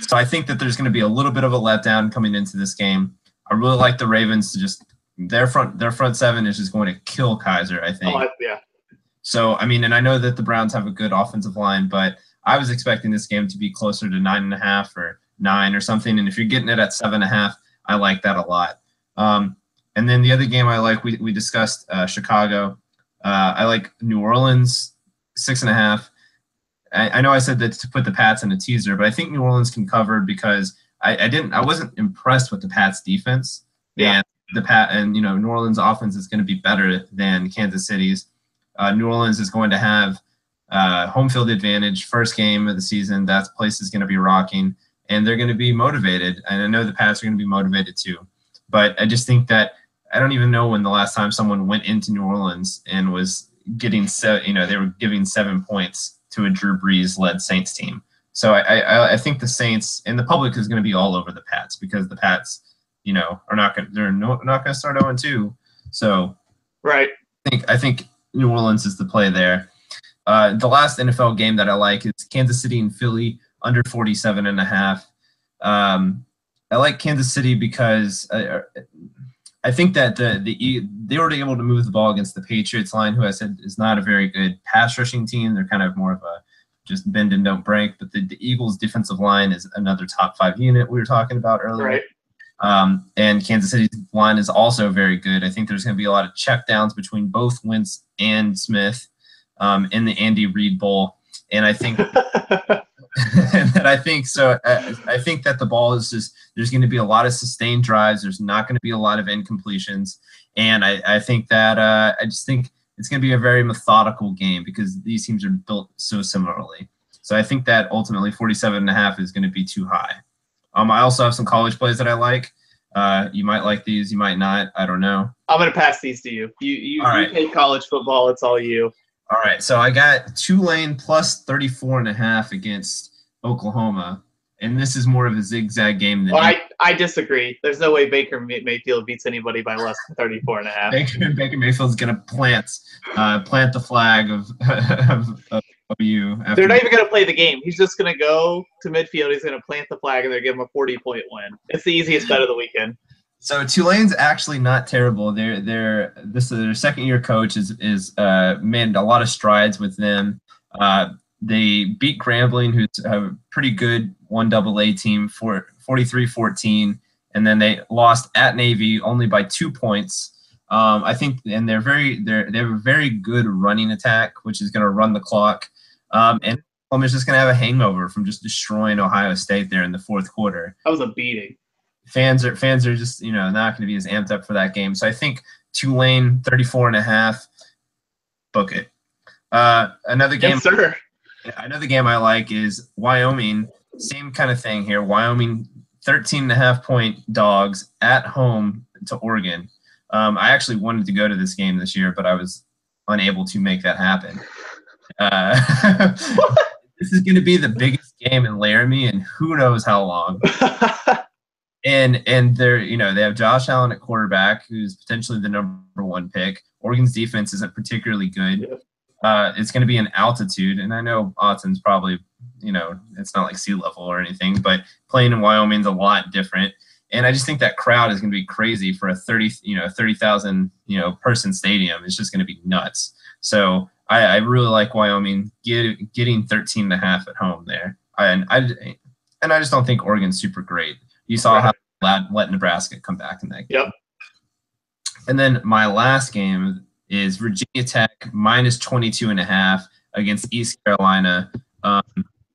Speaker 1: So I think that there's going to be a little bit of a letdown coming into this game. I really like the Ravens to just their front 7 is just going to kill Kaiser, I think.
Speaker 2: Yeah.
Speaker 1: So I mean, and I know that the Browns have a good offensive line, but I was expecting this game to be closer to 9.5 or 9 or something. And if you're getting it at 7.5, I like that a lot. And then the other game I like, we discussed Chicago. I like New Orleans. 6.5. I know I said that to put the Pats in a teaser, but I think New Orleans can cover because I wasn't impressed with the Pats defense.
Speaker 2: Yeah.
Speaker 1: And New Orleans offense is going to be better than Kansas City's. New Orleans is going to have home field advantage, first game of the season. That place is going to be rocking, and they're going to be motivated. And I know the Pats are going to be motivated too. But I just think that I don't even know when the last time someone went into New Orleans and was getting they were giving 7 points to a Drew Brees led Saints team. So I think the Saints and the public is going to be all over the Pats because the Pats, are not going to start 0-2. So
Speaker 2: right.
Speaker 1: I think New Orleans is the play there. The last NFL game that I like is Kansas City and Philly under 47.5. I like Kansas City because I think that they were able to move the ball against the Patriots line, who I said is not a very good pass rushing team. They're kind of more of a just bend and don't break. But the Eagles' defensive line is another top 5 unit we were talking about earlier.
Speaker 2: Right.
Speaker 1: And Kansas City's line is also very good. I think there's going to be a lot of check downs between both Wentz and Smith in the Andy Reid Bowl. And I think I think that the ball is just there's going to be a lot of sustained drives. There's not going to be a lot of incompletions. And I think that I just think it's going to be a very methodical game because these teams are built so similarly. So I think that ultimately 47.5 is going to be too high. I also have some college plays that I like. You might like these, you might not. I don't know.
Speaker 2: I'm going to pass these to you. You hate college football. It's all you.
Speaker 1: All right. So I got Tulane plus 34.5 against Oklahoma. And this is more of a zigzag game than
Speaker 2: I disagree. There's no way Baker Mayfield beats anybody by less than 34.5.
Speaker 1: Baker Mayfield's going to plant the flag of you.
Speaker 2: They're not even going to play the game. He's just going to go to midfield. He's going to plant the flag, and they're going to give him a 40-point win. It's the easiest bet of the weekend.
Speaker 1: So Tulane's actually not terrible. Their second-year coach is made a lot of strides with them. They beat Grambling, who's a pretty good 1AA team, for 43-14, and then they lost at Navy only by 2 points. I think, and they have a very good running attack, which is going to run the clock. And Oklahoma is just going to have a hangover from just destroying Ohio State there in the fourth quarter.
Speaker 2: That was a beating.
Speaker 1: Fans are just not going to be as amped up for that game. So I think Tulane 34.5. Book it. Another game.
Speaker 2: Yes, sir.
Speaker 1: Another game I like is Wyoming. Same kind of thing here. Wyoming 13.5-point dogs at home to Oregon. I actually wanted to go to this game this year, but I was unable to make that happen. This is going to be the biggest game in Laramie, and who knows how long. And they have Josh Allen at quarterback, who's potentially the number 1 pick. Oregon's defense isn't particularly good. It's going to be in altitude, and I know Autzen probably, it's not like sea level or anything, but playing in Wyoming's a lot different. And I just think that crowd is going to be crazy for a 30,000 person stadium. It's just going to be nuts. So I really like Wyoming getting 13.5 at home there. And I just don't think Oregon's super great. You saw how let Nebraska come back in that game.
Speaker 2: Yep.
Speaker 1: And then my last game is Virginia Tech minus 22.5 against East Carolina.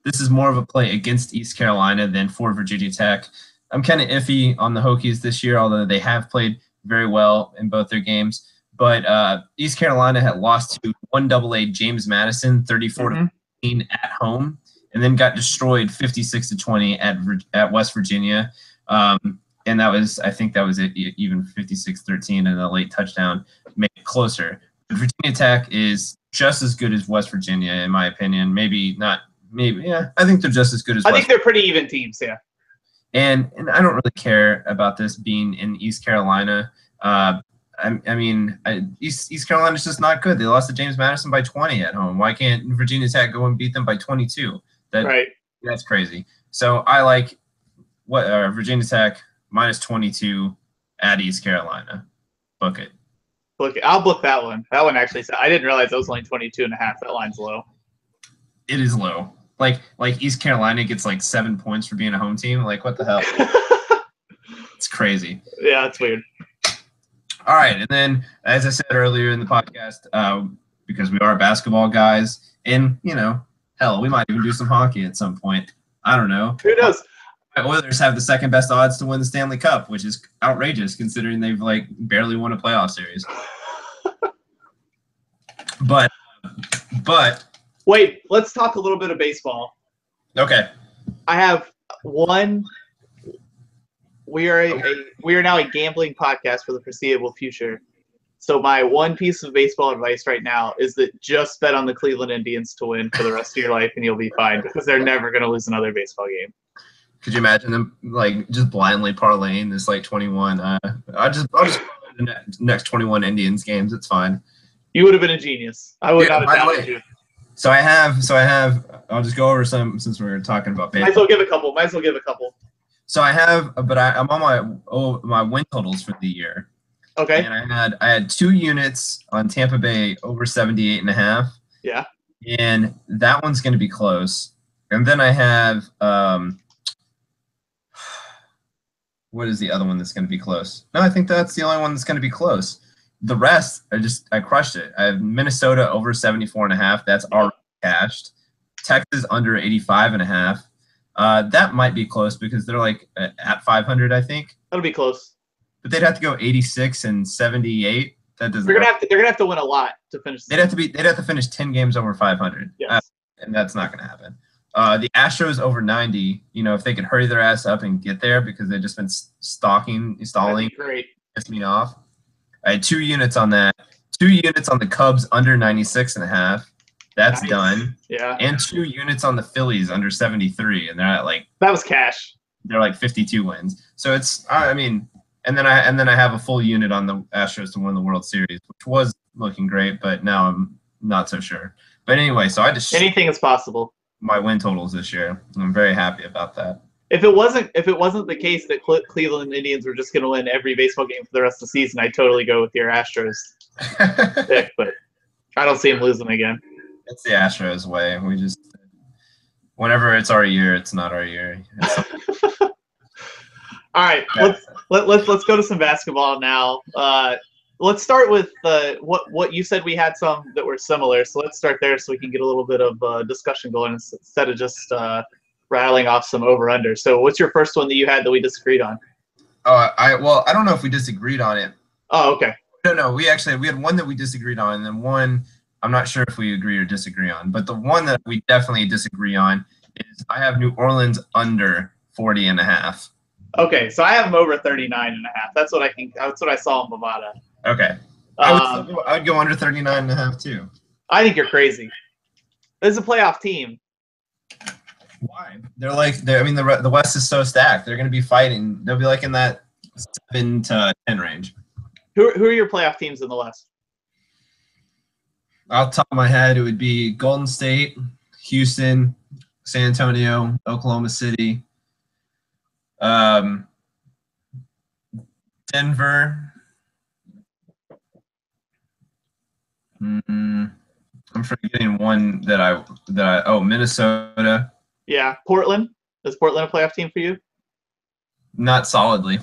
Speaker 1: This is more of a play against East Carolina than for Virginia Tech. I'm kind of iffy on the Hokies this year, although they have played very well in both their games. But East Carolina had lost to 1AA James Madison 34-14 at home, and then got destroyed 56-20 at West Virginia. And I think that was it, even 56-13, and a late touchdown made it closer. But Virginia Tech is just as good as West Virginia, in my opinion. Maybe not. Maybe, yeah. I think they're just as good as.
Speaker 2: I think they're pretty even teams, yeah.
Speaker 1: And I don't really care about this being in East Carolina. East Carolina's just not good. They lost to James Madison by 20 at home. Why can't Virginia Tech go and beat them by 22? That's crazy. So I like Virginia Tech minus 22 at East Carolina. Book it.
Speaker 2: I'll book that one. That one actually. I didn't realize it was only 22.5. That line's low.
Speaker 1: It is low. Like East Carolina gets like 7 points for being a home team. Like, what the hell? It's crazy.
Speaker 2: Yeah, it's weird.
Speaker 1: All right, and then as I said earlier in the podcast, because we are basketball guys, and hell, we might even do some hockey at some point. I don't know.
Speaker 2: Who knows?
Speaker 1: Oilers have the second best odds to win the Stanley Cup, which is outrageous considering they've barely won a playoff series. But
Speaker 2: wait, let's talk a little bit of baseball.
Speaker 1: Okay.
Speaker 2: I have one. We are now a gambling podcast for the foreseeable future. So my one piece of baseball advice right now is that just bet on the Cleveland Indians to win for the rest of your life, and you'll be fine because they're never going to lose another baseball game.
Speaker 1: Could you imagine them just blindly parlaying this 21? I'll just the next 21 Indians games. It's fine.
Speaker 2: You would have been a genius. I would not have doubted you.
Speaker 1: So I have. I'll just go over some since we're talking about baseball.
Speaker 2: Might as well give a couple.
Speaker 1: So I have, but I'm on my win totals for the year.
Speaker 2: Okay.
Speaker 1: And I had 2 units on Tampa Bay over 78.5.
Speaker 2: Yeah.
Speaker 1: And that one's going to be close. And then I have what is the other one that's going to be close? No, I think that's the only one that's going to be close. The rest, I crushed it. I have Minnesota over 74.5. That's already cashed. Texas under 85.5. That might be close because they're like at 500, I think.
Speaker 2: That'll be close.
Speaker 1: But they'd have to go 86 and 78. That doesn't.
Speaker 2: They're gonna have to win a lot to finish.
Speaker 1: They'd have to finish 10 games over 500.
Speaker 2: Yes.
Speaker 1: And that's not going to happen. The Astros over 90. If they could hurry their ass up and get there because they've just been stalling.
Speaker 2: Great.
Speaker 1: Pissed me off. I had 2 units on that. 2 units on the Cubs under 96.5. That's nice. Done.
Speaker 2: Yeah.
Speaker 1: And 2 units on the Phillies under 73, and they're at
Speaker 2: that was cash.
Speaker 1: They're like 52 wins. So it's and then I have a full unit on the Astros to win the World Series, which was looking great, but now I'm not so sure. But anyway, so I just
Speaker 2: anything is possible.
Speaker 1: My win totals this year. I'm very happy about that.
Speaker 2: If it wasn't the case that Cleveland Indians were just going to win every baseball game for the rest of the season, I'd totally go with your Astros pick. But I don't see them losing again.
Speaker 1: It's the Astros way. We just whenever it's our year, it's not our year.
Speaker 2: All right, let's go to some basketball now. Let's start with what you said. We had some that were similar, so let's start there so we can get a little bit of discussion going instead of just rattling off some over/under. So, what's your first one that you had that we disagreed on?
Speaker 1: I don't know if we disagreed on it.
Speaker 2: Oh, okay.
Speaker 1: No, we had one that we disagreed on, and then one I'm not sure if we agree or disagree on. But the one that we definitely disagree on is I have New Orleans under 40.5.
Speaker 2: Okay, so I have them over 39.5. That's what I saw in Bovada.
Speaker 1: Okay. I would go under 39.5 too.
Speaker 2: I think you're crazy. This is a playoff team.
Speaker 1: Why? The West is so stacked. They're going to be fighting. They'll be like in that 7 to 10 range.
Speaker 2: Who are your playoff teams in the West?
Speaker 1: Off the top of my head, it would be Golden State, Houston, San Antonio, Oklahoma City, Denver. I'm forgetting one Minnesota.
Speaker 2: Yeah, Portland. Is Portland a playoff team for you?
Speaker 1: Not solidly.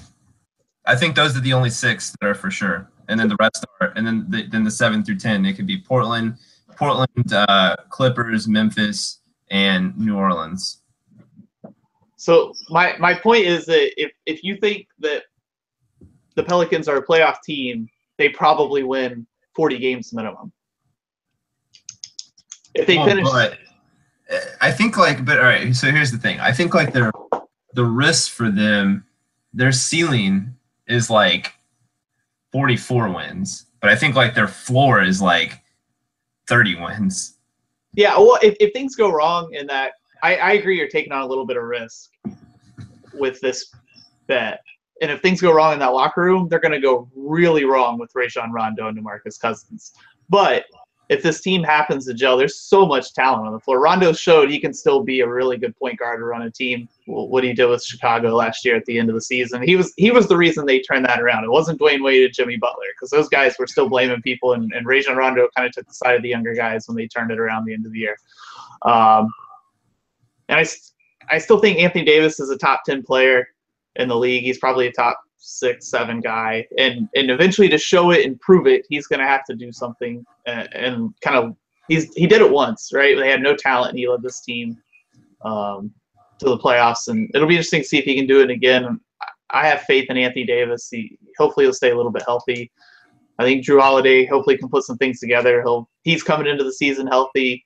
Speaker 1: I think those are the only 6 that are for sure, and then the rest are. And then the 7 through 10, it could be Portland, Clippers, Memphis, and New Orleans.
Speaker 2: So my point is that if you think that the Pelicans are a playoff team, they probably win 40 games minimum. If they finish,
Speaker 1: but I think all right. So here's the thing. I think the risk for them, their ceiling is 44 wins, but I think their floor is 30 wins.
Speaker 2: Yeah. Well, if things go wrong in that, I agree. You're taking on a little bit of risk with this bet. And if things go wrong in that locker room, they're going to go really wrong with Rajon Rondo and DeMarcus Cousins. But if this team happens to gel, there's so much talent on the floor. Rondo showed he can still be a really good point guard to run a team. What he did with Chicago last year at the end of the season, he was the reason they turned that around. It wasn't Dwayne Wade and Jimmy Butler, because those guys were still blaming people, and Rajon Rondo kind of took the side of the younger guys when they turned it around the end of the year. And I still think Anthony Davis is a top 10 player in the league. He's probably a top 6, 7 guy, and eventually to show it and prove it, he's going to have to do something. And kind of he did it once, right? They had no talent, and he led this team to the playoffs, and it'll be interesting to see if he can do it again. I have faith in Anthony Davis. Hopefully he'll stay a little bit healthy. I think Drew Holiday hopefully can put some things together. He's coming into the season healthy.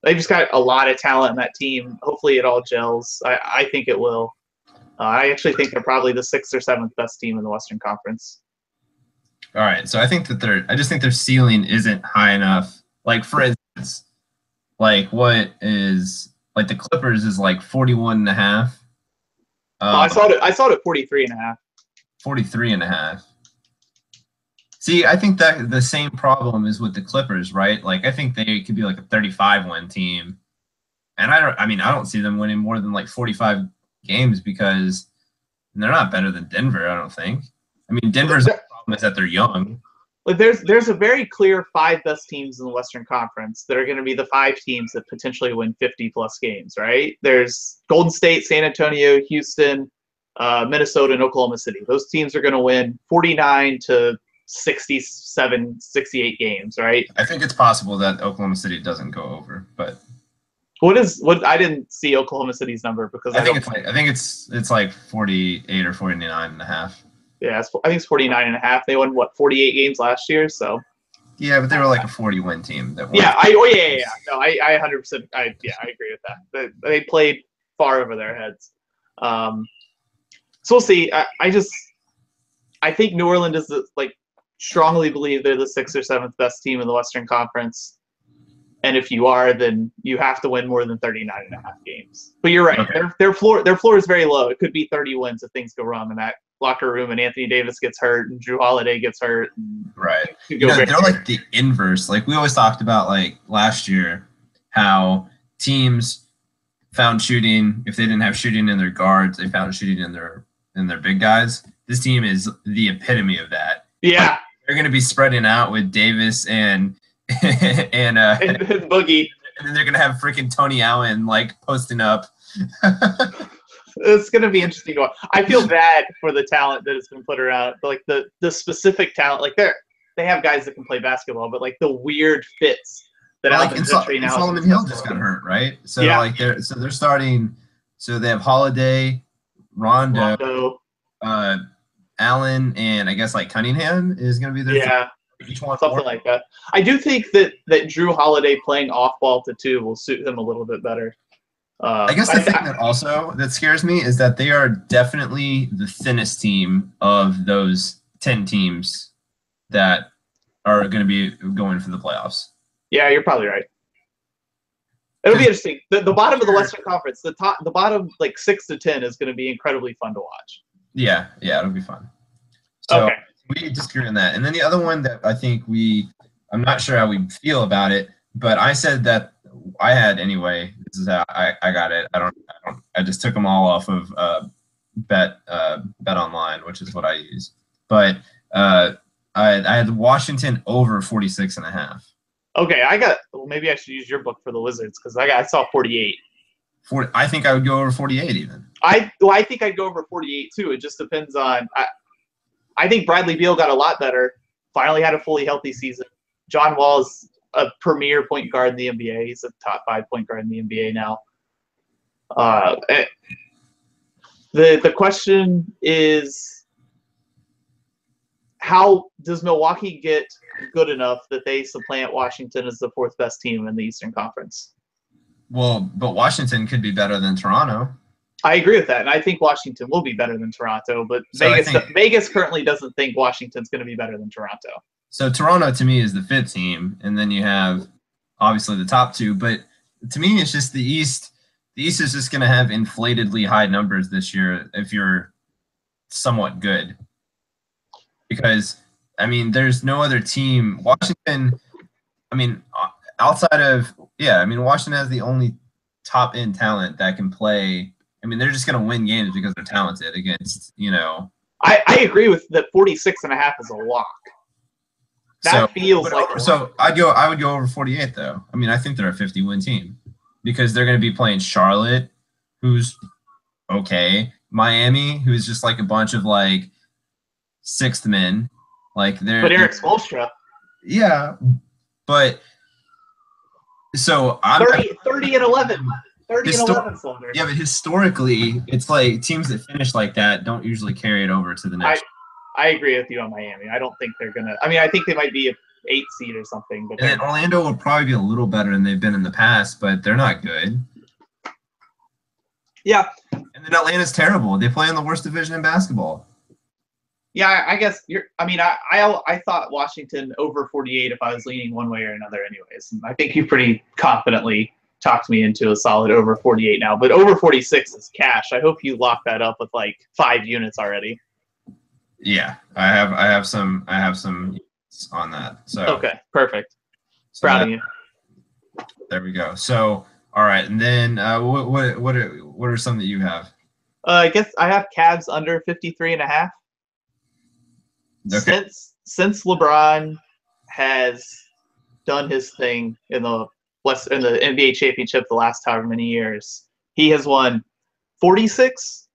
Speaker 2: They've just got a lot of talent in that team. Hopefully it all gels. I think it will. I actually think they're probably the 6th or 7th best team in the Western Conference.
Speaker 1: All right, so I just think their ceiling isn't high enough. For instance, what is the Clippers is 41.5.
Speaker 2: I saw it at 43.5.
Speaker 1: 43.5. See, I think that the same problem is with the Clippers, right? I think they could be a 35-win team, and I don't see them winning more than 45 games because they're not better than Denver, I don't think. I mean, Denver's problem is that they're young.
Speaker 2: Like there's a very clear 5 best teams in the Western Conference that are going to be the 5 teams that potentially win 50-plus games, right? There's Golden State, San Antonio, Houston, Minnesota, and Oklahoma City. Those teams are going to win 49 to 67, 68 games, right?
Speaker 1: I think it's possible that Oklahoma City doesn't go over, but
Speaker 2: what I didn't see Oklahoma City's number because
Speaker 1: I think it's like 48 or 49.5.
Speaker 2: Yeah, I think it's 49.5. They won 48 games last year, so.
Speaker 1: Yeah, but they were like a 40-win team. That won.
Speaker 2: Yeah, No, I 100%. I agree with that. They played far over their heads. So we'll see. I think New Orleans is strongly believe they're the 6th or 7th best team in the Western Conference. And if you are, then you have to win more than 39.5 games. But you're right. Okay. Their floor is very low. It could be 30 wins if things go wrong in that locker room and Anthony Davis gets hurt and Drew Holiday gets hurt.
Speaker 1: Right. They're like the inverse. Like we always talked about last year how teams found shooting. If they didn't have shooting in their guards, they found shooting in their big guys. This team is the epitome of that.
Speaker 2: Yeah.
Speaker 1: They're going to be spreading out with Davis and
Speaker 2: Boogie.
Speaker 1: And then they're going to have freaking Tony Allen posting up.
Speaker 2: It's going to be interesting to watch. I feel bad for the talent that has been put around, the specific talent. They have guys that can play basketball, but the weird fits that Alvin Gentry now.
Speaker 1: Solomon Hill just got hurt, right? So yeah. They're starting. So they have Holiday, Rondo. Allen, and I guess Cunningham is going to be there.
Speaker 2: Yeah, something like that. I do think that Drew Holiday playing off ball to 2 will suit him a little bit better.
Speaker 1: I guess the thing that scares me is that they are definitely the thinnest team of those 10 teams that are going to be going for the playoffs.
Speaker 2: Yeah, you're probably right. It'll be interesting. The bottom of the Western Conference, the bottom 6 to 10 is going to be incredibly fun to watch.
Speaker 1: Yeah, it'll be fun. So okay. We disagree on that. And then the other one that I think I'm not sure how we feel about it, but I said that I had anyway. This is how I got it. I just took them all off of Bet Online, which is what I use. But I had Washington over 46.5.
Speaker 2: Okay, maybe I should use your book for the Wizards because I saw 48.
Speaker 1: I think I would go over 48 even.
Speaker 2: I think I'd go over 48 too. It just depends on. I think Bradley Beal got a lot better. Finally had a fully healthy season. John Wall is a premier point guard in the NBA. He's a top 5 point guard in the NBA now. The question is, how does Milwaukee get good enough that they supplant Washington as the 4th best team in the Eastern Conference?
Speaker 1: Well, but Washington could be better than Toronto.
Speaker 2: I agree with that, and I think Washington will be better than Toronto, but Vegas currently doesn't think Washington's going to be better than Toronto.
Speaker 1: So Toronto, to me, is the 5th team, and then you have, obviously, the top 2. But to me, it's just the East. The East is just going to have inflatedly high numbers this year if you're somewhat good. Because, there's no other team. Washington, outside of – Washington has the only top-end talent that can play. They're just going to win games because they're talented against,
Speaker 2: I agree with that 46.5 is a lock. That feels like –
Speaker 1: So I would go over 48, though. I think they're a 50-win team because they're going to be playing Charlotte, who's okay, Miami, who's just a bunch of, 6th men. But
Speaker 2: Eric Spoelstra.
Speaker 1: Yeah, but – So I'm
Speaker 2: 30 and 11. 30 and 11 Slotter.
Speaker 1: Yeah, but historically, it's teams that finish like that don't usually carry it over to the next.
Speaker 2: I agree with you on Miami. I don't think they're gonna. I think they might be an 8 seed or something. But
Speaker 1: and Orlando will probably be a little better than they've been in the past, but they're not good.
Speaker 2: Yeah.
Speaker 1: And then Atlanta's terrible. They play in the worst division in basketball.
Speaker 2: Yeah, I guess you're. I thought Washington over 48 if I was leaning one way or another, anyways. And I think you pretty confidently talked me into a solid over 48 now. But over 46 is cash. I hope you lock that up with 5 units already.
Speaker 1: Yeah, I have some units on that. So
Speaker 2: okay, perfect. Proud of you.
Speaker 1: There we go. So all right, and then what are some that you have?
Speaker 2: I guess I have Cavs under 53.5.
Speaker 1: Okay.
Speaker 2: Since LeBron has done his thing in the NBA championship the last however many years, he has won 46.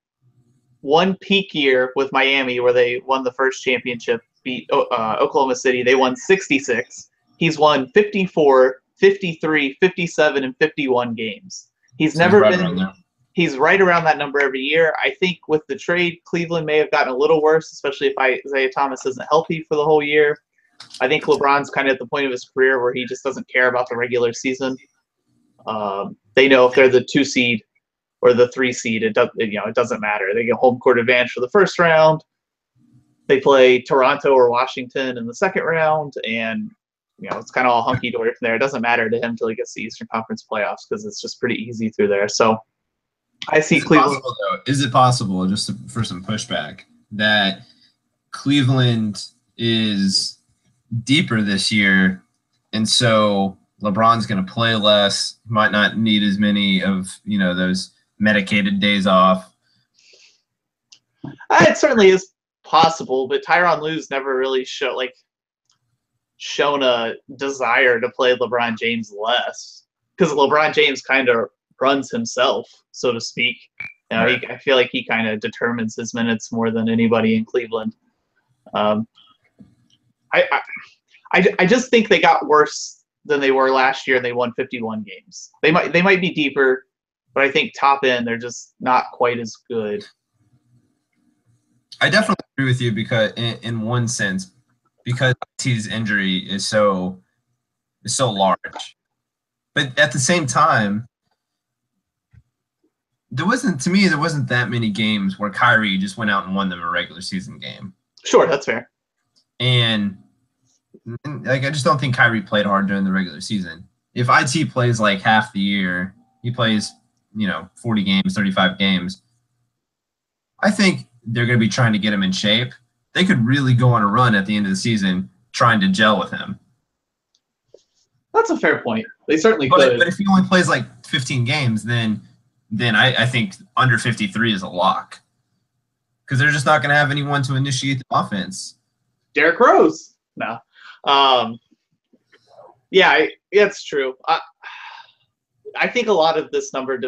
Speaker 2: One peak year with Miami where they won the first championship, beat Oklahoma City. They won 66. He's won 54, 53, 57, and 51 games. He's never
Speaker 1: right
Speaker 2: been.
Speaker 1: around there.
Speaker 2: He's right around that number every year. I think with the trade, Cleveland may have gotten a little worse, especially if Isaiah Thomas isn't healthy for the whole year. I think LeBron's kind of at the point of his career where he just doesn't care about the regular season. They know if they're the 2 seed or the 3 seed, it doesn't matter. They get home court advantage for the first round. They play Toronto or Washington in the second round, and it's kind of all hunky dory from there. It doesn't matter to him until he gets to the Eastern Conference playoffs because it's just pretty easy through there. So I see Cleveland.
Speaker 1: Is it possible, just for some pushback, that Cleveland is deeper this year, and so LeBron's going to play less, might not need as many of those medicated days off?
Speaker 2: It certainly is possible, but Tyronn Lue's never really shown a desire to play LeBron James less, because LeBron James kind of runs himself, so to speak.
Speaker 1: Right.
Speaker 2: I feel like he kind of determines his minutes more than anybody in Cleveland. I just think they got worse than they were last year, and they won 51 games. They might be deeper, but I think top end they're just not quite as good.
Speaker 1: I definitely agree with you because in one sense, because his injury is so large, but at the same time, there wasn't that many games where Kyrie just went out and won them a regular season game.
Speaker 2: Sure, that's fair.
Speaker 1: And I just don't think Kyrie played hard during the regular season. If IT plays like half the year, he plays 40 games, 35 games, I think they're going to be trying to get him in shape. They could really go on a run at the end of the season trying to gel with him.
Speaker 2: That's a fair point. They certainly could.
Speaker 1: But if he only plays like 15 games, then I think under 53 is a lock, because they're just not going to have anyone to initiate the offense.
Speaker 2: Derrick Rose. No. Yeah, it's true. I think a lot of this number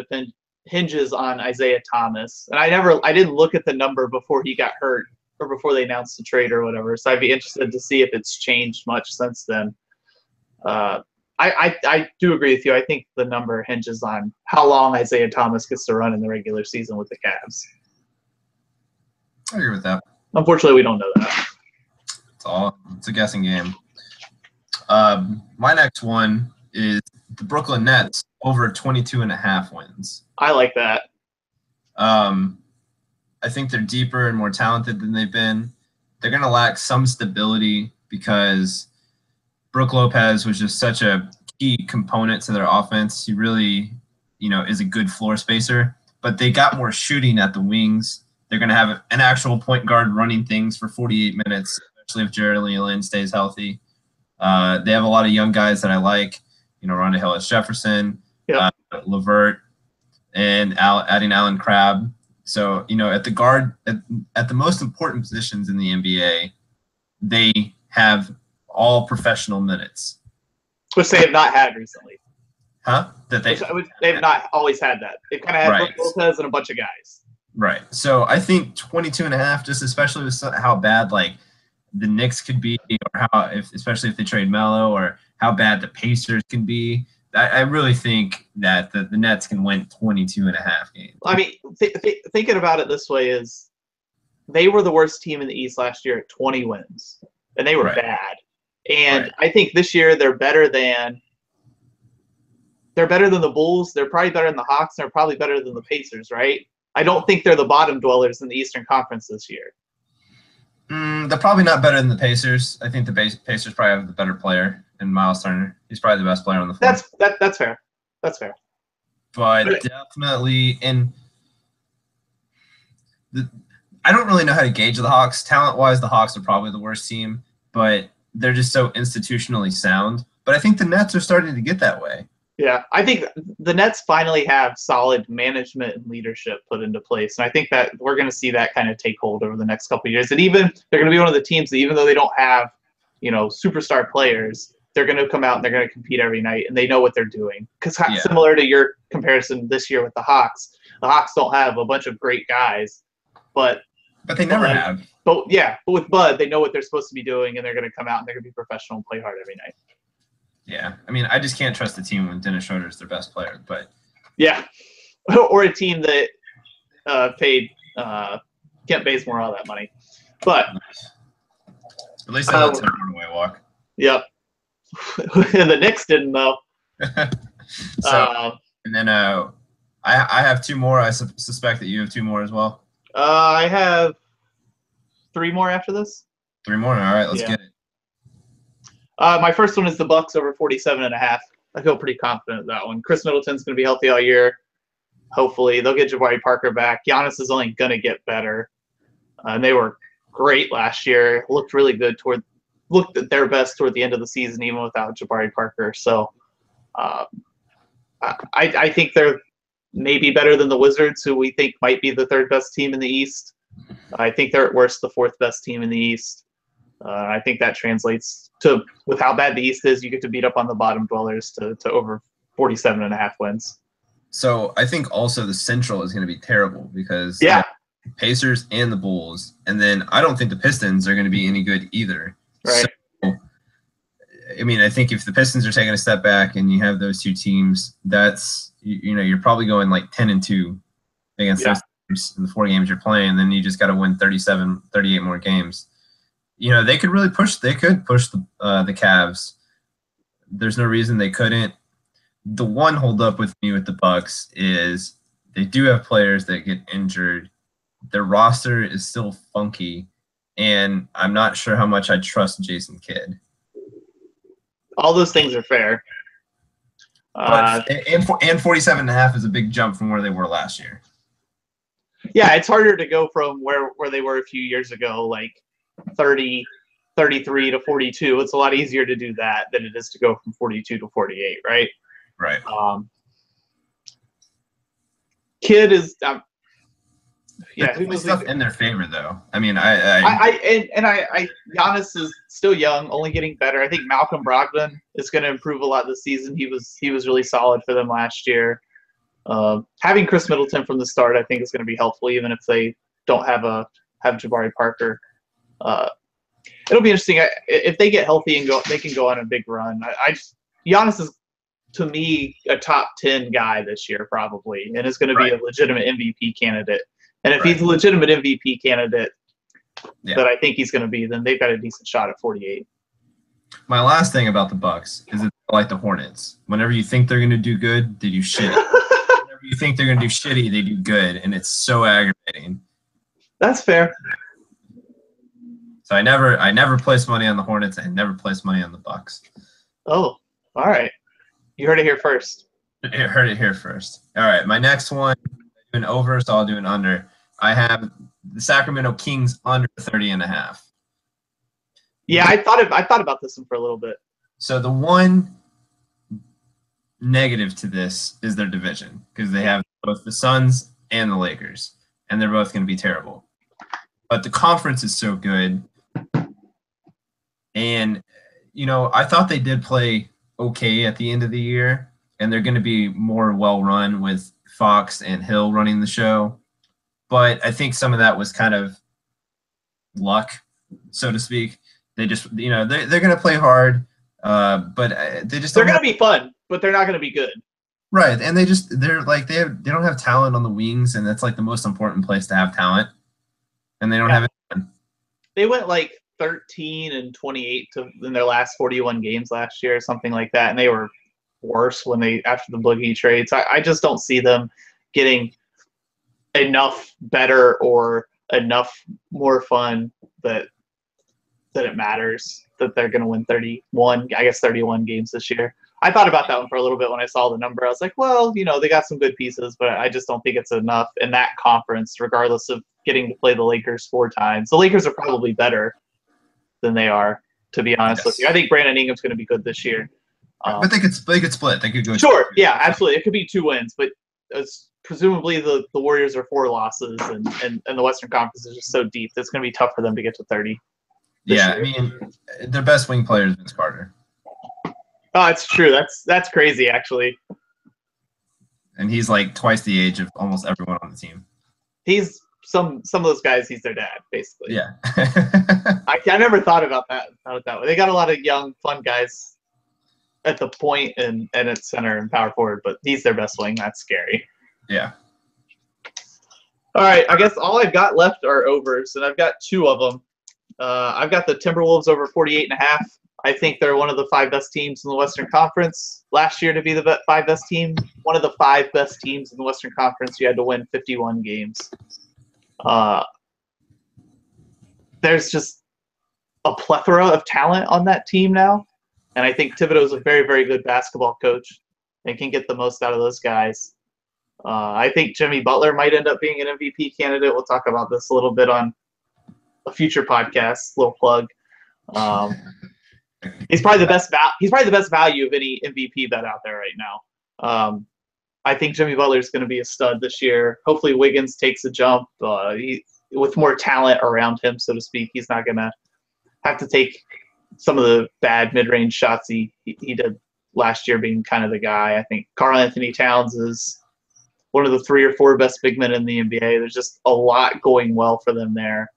Speaker 2: hinges on Isaiah Thomas, and I didn't look at the number before he got hurt or before they announced the trade or whatever. So I'd be interested to see if it's changed much since then. I do agree with you. I think the number hinges on how long Isaiah Thomas gets to run in the regular season with the Cavs.
Speaker 1: I agree with that.
Speaker 2: Unfortunately, we don't know that.
Speaker 1: It's a guessing game. My next one is the Brooklyn Nets over 22.5 wins.
Speaker 2: I like that.
Speaker 1: I think they're deeper and more talented than they've been. They're going to lack some stability because Brook Lopez was just such a key component to their offense. He really, is a good floor spacer. But they got more shooting at the wings. They're going to have an actual point guard running things for 48 minutes, especially if Jeremy Lin stays healthy. They have a lot of young guys that I like, Ronda Hillis-Jefferson, LeVert, and adding Alan Crabb. So, at the guard, at the most important positions in the NBA, they have all professional minutes.
Speaker 2: Which they have not had recently.
Speaker 1: Huh?
Speaker 2: They've not always had that. They've kind of had Brook Lopez and a bunch of guys.
Speaker 1: Right. So I think 22.5, just especially with how bad the Knicks could be, or especially if they trade Melo, or how bad the Pacers can be. I really think that the Nets can win 22.5 games.
Speaker 2: I mean, thinking about it this way is they were the worst team in the East last year at 20 wins, and they were bad. And I think this year they're better than the Bulls. They're probably better than the Hawks. They're probably better than the Pacers, right? I don't think they're the bottom dwellers in the Eastern Conference this year.
Speaker 1: They're probably not better than the Pacers. I think the Pacers probably have the better player in Miles Turner. He's probably the best player on the floor.
Speaker 2: That's fair. That's fair.
Speaker 1: But definitely, I don't really know how to gauge the Hawks. Talent-wise, the Hawks are probably the worst team, but they're just so institutionally sound. But I think the Nets are starting to get that way.
Speaker 2: Yeah, I think the Nets finally have solid management and leadership put into place, and I think that we're going to see that kind of take hold over the next couple of years. And even they're going to be one of the teams that, even though they don't have, superstar players, they're going to come out and they're going to compete every night, and they know what they're doing. Because similar to your comparison this year with the Hawks don't have a bunch of great guys, but
Speaker 1: they never have.
Speaker 2: But with Bud, they know what they're supposed to be doing, and they're going to come out and they're going to be professional and play hard every night.
Speaker 1: Yeah, I mean, I just can't trust a team when Dennis Schroeder is their best player. But
Speaker 2: yeah, or a team that paid Kent Bazemore all that money. But
Speaker 1: at least they let Tim Hardaway walk.
Speaker 2: Yep. The Knicks didn't, though.
Speaker 1: And then I have two more. I suspect that you have two more as well.
Speaker 2: I have three more after this.
Speaker 1: Three more? All right, let's get it.
Speaker 2: My first one is the Bucks over 47.5. I feel pretty confident in that one. Chris Middleton's going to be healthy all year. Hopefully, they'll get Jabari Parker back. Giannis is only going to get better. And they were great last year. Looked really good looked at their best toward the end of the season, even without Jabari Parker. So I think they're maybe better than the Wizards, who we think might be the third best team in the East. I think they're at worst the fourth best team in the East. I think that translates to, with how bad the East is, you get to beat up on the bottom dwellers to over 47.5 wins.
Speaker 1: So I think also the Central is going to be terrible because Pacers and the Bulls, and then I don't think the Pistons are going to be any good either.
Speaker 2: Right.
Speaker 1: So, I mean, I think if the Pistons are taking a step back and you have those two teams, that's you're probably going like 10-2 against those teams in the 4 games you're playing. Then you just got to win 37, 38 more games. They could really push. They could push the Cavs. There's no reason they couldn't. The one holdup with me with the Bucks is they do have players that get injured. Their roster is still funky, and I'm not sure how much I trust Jason Kidd.
Speaker 2: All those things are fair.
Speaker 1: And 47.5 is a big jump from where they were last year.
Speaker 2: Yeah, it's harder to go from where they were a few years ago, like 30, 33 to 42. It's a lot easier to do that than it is to go from 42 to 48, right?
Speaker 1: Right.
Speaker 2: Kidd is
Speaker 1: who's stuff in their favor though. I mean,
Speaker 2: Giannis is still young, only getting better. I think Malcolm Brogdon is going to improve a lot this season. He was really solid for them last year. Having Chris Middleton from the start, I think, is going to be helpful, even if they don't have Jabari Parker. It'll be interesting if they get healthy and they can go on a big run. Giannis is, to me, a top 10 guy this year probably, and is going to be a legitimate MVP candidate. And if he's a legitimate MVP candidate that I think he's going to be, then they've got a decent shot at 48.
Speaker 1: My last thing about the Bucks is it's like the Hornets. Whenever you think they're going to do good, they do shitty. Whenever you think they're going to do shitty, they do good, and it's so aggravating.
Speaker 2: That's fair.
Speaker 1: So I never place money on the Hornets. I never place money on the Bucks.
Speaker 2: Oh, all right. You heard it here first.
Speaker 1: You heard it here first. All right, my next one, an over, so I'll do an under. I have the Sacramento Kings under 30.5.
Speaker 2: Yeah, I thought about this one for a little bit.
Speaker 1: So the one negative to this is their division, because they have both the Suns and the Lakers, and they're both going to be terrible. But the conference is so good. And, I thought they did play okay at the end of the year, and they're going to be more well-run with Fox and Hill running the show. But I think some of that was kind of luck, so to speak. They just, they're going to play hard, but they're
Speaker 2: going to be fun, but they're not going to be good.
Speaker 1: Right, and they don't have talent on the wings, and that's like the most important place to have talent. And they don't have it.
Speaker 2: They went like 13-28 in their last 41 games last year, or something like that, and they were worse after the Boogie trades. I just don't see them getting enough better or enough more fun that it matters that they're going to win 31 games this year. I thought about that one for a little bit when I saw the number. I was like, well, they got some good pieces, but I just don't think it's enough in that conference, regardless of getting to play the Lakers 4 times. The Lakers are probably better than they are, to be honest with you. I think Brandon Ingram's going to be good this year.
Speaker 1: But they could split. They could go.
Speaker 2: Sure, yeah, absolutely. It could be 2 wins, but presumably the Warriors are 4 losses, and the Western Conference is just so deep that it's going to be tough for them to get to 30.
Speaker 1: Yeah, I mean, their best wing player is Vince Carter.
Speaker 2: Oh, it's true. That's crazy, actually. And
Speaker 1: he's like twice the age of almost everyone on the team.
Speaker 2: He's some of those guys. He's their dad, basically.
Speaker 1: Yeah.
Speaker 2: I never thought about that that way. They got a lot of young, fun guys at the point and at center and power forward, but he's their best wing. That's scary.
Speaker 1: Yeah.
Speaker 2: All right, I guess all I've got left are overs, and I've got 2 of them. I've got the Timberwolves over 48.5. I think they're one of the 5 best teams in the Western Conference. Last year, to be the 5 best team, one of the 5 best teams in the Western Conference, you had to win 51 games. There's just a plethora of talent on that team now, and I think Thibodeau's a very, very good basketball coach and can get the most out of those guys. I think Jimmy Butler might end up being an MVP candidate. We'll talk about this a little bit on a future podcast. Little plug. He's probably the best. He's probably the best value of any MVP bet out there right now. I think Jimmy Butler is going to be a stud this year. Hopefully, Wiggins takes a jump. With more talent around him, so to speak, he's not going to have to take some of the bad mid-range shots he did last year, being kind of the guy. I think Karl Anthony Towns is one of the 3 or 4 best big men in the NBA. There's just a lot going well for them there.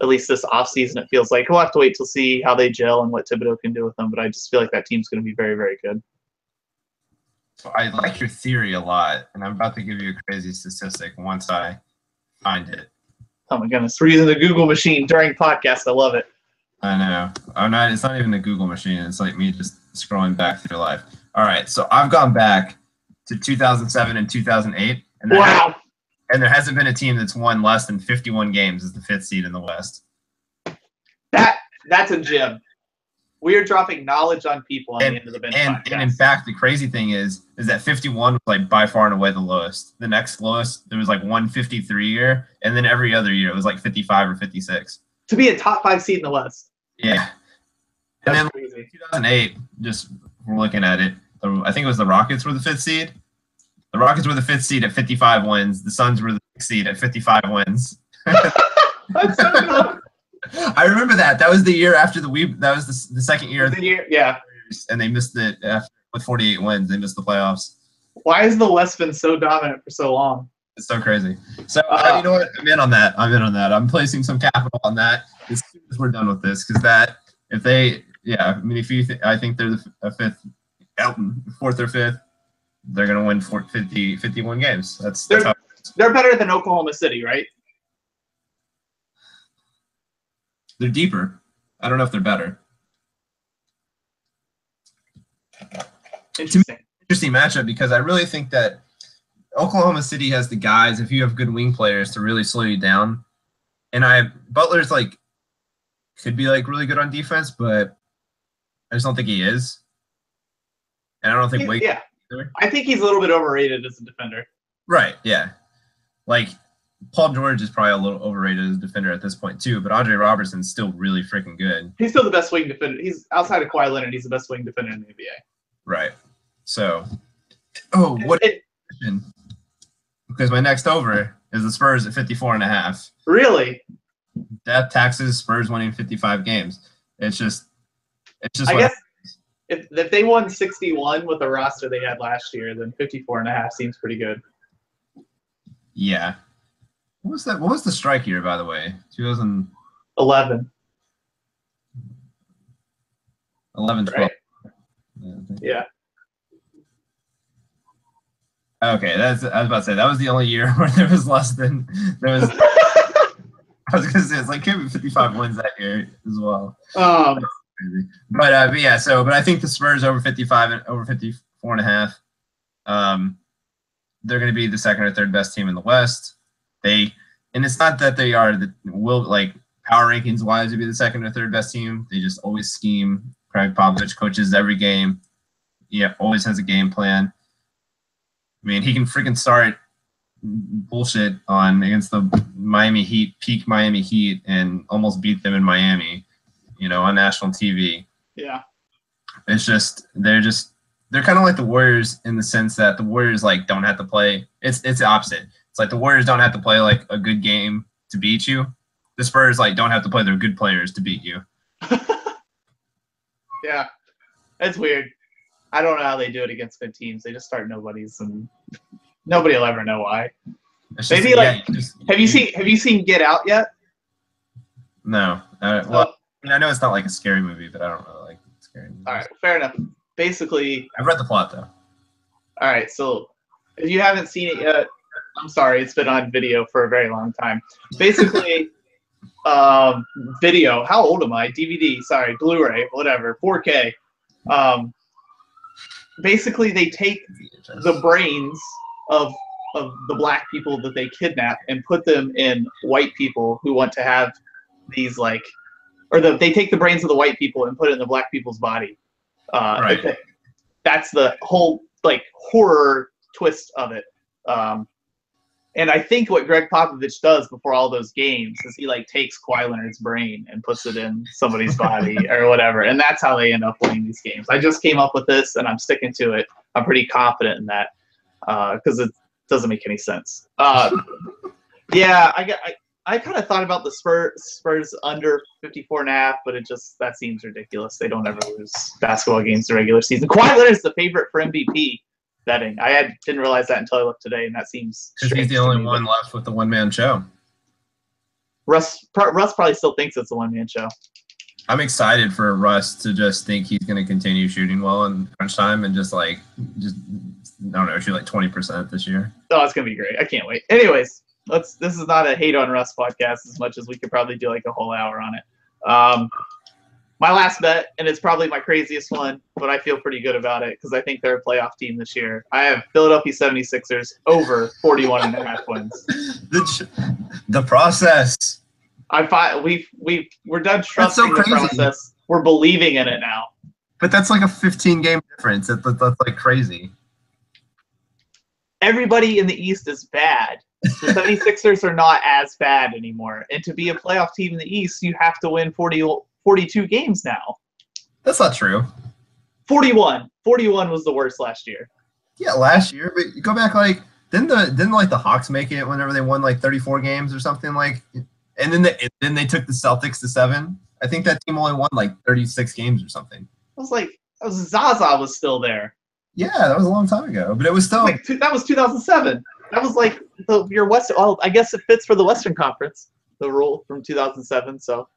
Speaker 2: At least this offseason, it feels like. We'll have to wait to see how they gel and what Thibodeau can do with them, but I just feel like that team's going to be very, very good.
Speaker 1: So I like your theory a lot, and I'm about to give you a crazy statistic once I find it.
Speaker 2: Oh, my goodness. We're using the Google machine during podcast. I love it.
Speaker 1: I know. It's not even a Google machine. It's like me just scrolling back through life. All right, so I've gone back to 2007 and 2008. And
Speaker 2: wow.
Speaker 1: And there hasn't been a team that's won less than 51 games as the 5th seed in the West.
Speaker 2: That's a gem. We are dropping knowledge on people on the end of the bench podcast.
Speaker 1: And in fact, the crazy thing is that 51 was like by far and away the lowest. The next lowest, there was like 153 year, and then every other year it was like 55 or 56.
Speaker 2: To be a top 5 seed in the West.
Speaker 1: Yeah. And then crazy. 2008, just we're looking at it, I think it was the Rockets were the 5th seed. The Rockets were the 5th seed at 55 wins. The Suns were the 6th seed at 55 wins.
Speaker 2: That's so cool.
Speaker 1: I remember that. That was the year after that was the second year.
Speaker 2: Yeah.
Speaker 1: And they missed it with 48 wins. They missed the playoffs.
Speaker 2: Why has the West been so dominant for so long?
Speaker 1: It's so crazy. So you know what? I'm in on that. I'm placing some capital on that as soon as we're done with this, because I think they're the 4th or 5th. They're going to win 51 games.
Speaker 2: They're better than Oklahoma City, right?
Speaker 1: They're deeper. I don't know if they're better. Interesting matchup, because I really think that Oklahoma City has the guys, if you have good wing players, to really slow you down. And Butler's could be really good on defense, but I just don't think he is. And I don't think Wiggins.
Speaker 2: Yeah. I think he's a little bit overrated as a defender.
Speaker 1: Right, yeah. Paul George is probably a little overrated as a defender at this point too, but Andre Robertson's still really freaking good.
Speaker 2: He's still the best wing defender. He's outside of Kawhi Leonard. He's the best wing defender in the NBA.
Speaker 1: Right. So, because my next over is the Spurs at 54.5.
Speaker 2: Really?
Speaker 1: Death taxes, Spurs winning 55 games. It's just.
Speaker 2: I guess if they won 61 with the roster they had last year, then 54.5 seems pretty good.
Speaker 1: Yeah. What was the strike year, by the way?
Speaker 2: 2011.
Speaker 1: 11, 12.
Speaker 2: Right. Yeah.
Speaker 1: Okay, I was about to say that was the only year where there was less than there was. I was gonna say it's can't be 55 wins that year as well. But I think the Spurs over 55 and over 54.5. They're going to be the 2nd or 3rd best team in the West. And it's not that they are power rankings wise to be the 2nd or 3rd best team. They just always scheme. Craig Popovich coaches every game. Yeah, always has a game plan. I mean, he can freaking start bullshit against the Miami Heat, peak Miami Heat, and almost beat them in Miami, on national TV.
Speaker 2: Yeah.
Speaker 1: It's just, they're just they're kind of like the Warriors in the sense that the Warriors like don't have to play. It's the opposite. It's like the Warriors don't have to play like a good game to beat you. The Spurs like don't have to play their good players to beat you.
Speaker 2: Yeah, it's weird. I don't know how they do it against good teams. They just start nobodies, and nobody will ever know why. Maybe have you seen Get Out yet?
Speaker 1: No. Well, I know it's not like a scary movie, but I don't really like scary movies.
Speaker 2: All right, fair enough. Basically,
Speaker 1: I've read the plot though.
Speaker 2: All right, so if you haven't seen it yet, I'm sorry, it's been on video for a very long time. Basically, video. How old am I? DVD. Sorry, Blu-ray, whatever, 4K. Basically, they take the brains of the black people that they kidnap and put them in white people who want to have these they take the brains of the white people and put it in the black people's body.
Speaker 1: Right.
Speaker 2: That's the whole horror twist of it. And I think what Greg Popovich does before all those games is he takes Kawhi Leonard's brain and puts it in somebody's body or whatever, and that's how they end up winning these games. I just came up with this, and I'm sticking to it. I'm pretty confident in that because it doesn't make any sense. Yeah, I kind of thought about the Spurs under 54.5, but that seems ridiculous. They don't ever lose basketball games in the regular season. Kawhi Leonard's the favorite for MVP betting. Didn't realize that until I looked today, and that seems
Speaker 1: because he's the only one left with the one-man show.
Speaker 2: Russ probably still thinks it's a one-man show.
Speaker 1: I'm excited for Russ to just think he's going to continue shooting well in crunch time and just I don't know, shoot 20% this year.
Speaker 2: Oh, it's gonna be great. I can't wait. Anyways, this is not a hate on Russ podcast as much as we could probably do a whole hour on it. My last bet, and it's probably my craziest one, but I feel pretty good about it because I think they're a playoff team this year. I have Philadelphia 76ers over 41.5 wins.
Speaker 1: The process.
Speaker 2: We're done trusting the process. We're believing in it now.
Speaker 1: But that's like a 15-game difference. That's crazy.
Speaker 2: Everybody in the East is bad. The 76ers are not as bad anymore. And to be a playoff team in the East, you have to win 42 games now.
Speaker 1: That's not true.
Speaker 2: 41. 41 was the worst last year.
Speaker 1: Yeah, last year. But you go back didn't the Hawks make it whenever they won 34 games or something and then they took the Celtics to 7. I think that team only won 36 games or something.
Speaker 2: It was Zaza was still there.
Speaker 1: Yeah, that was a long time ago, but it was still
Speaker 2: that was 2007. That was your Western. Well, I guess it fits for the Western Conference, the rule from 2007. So,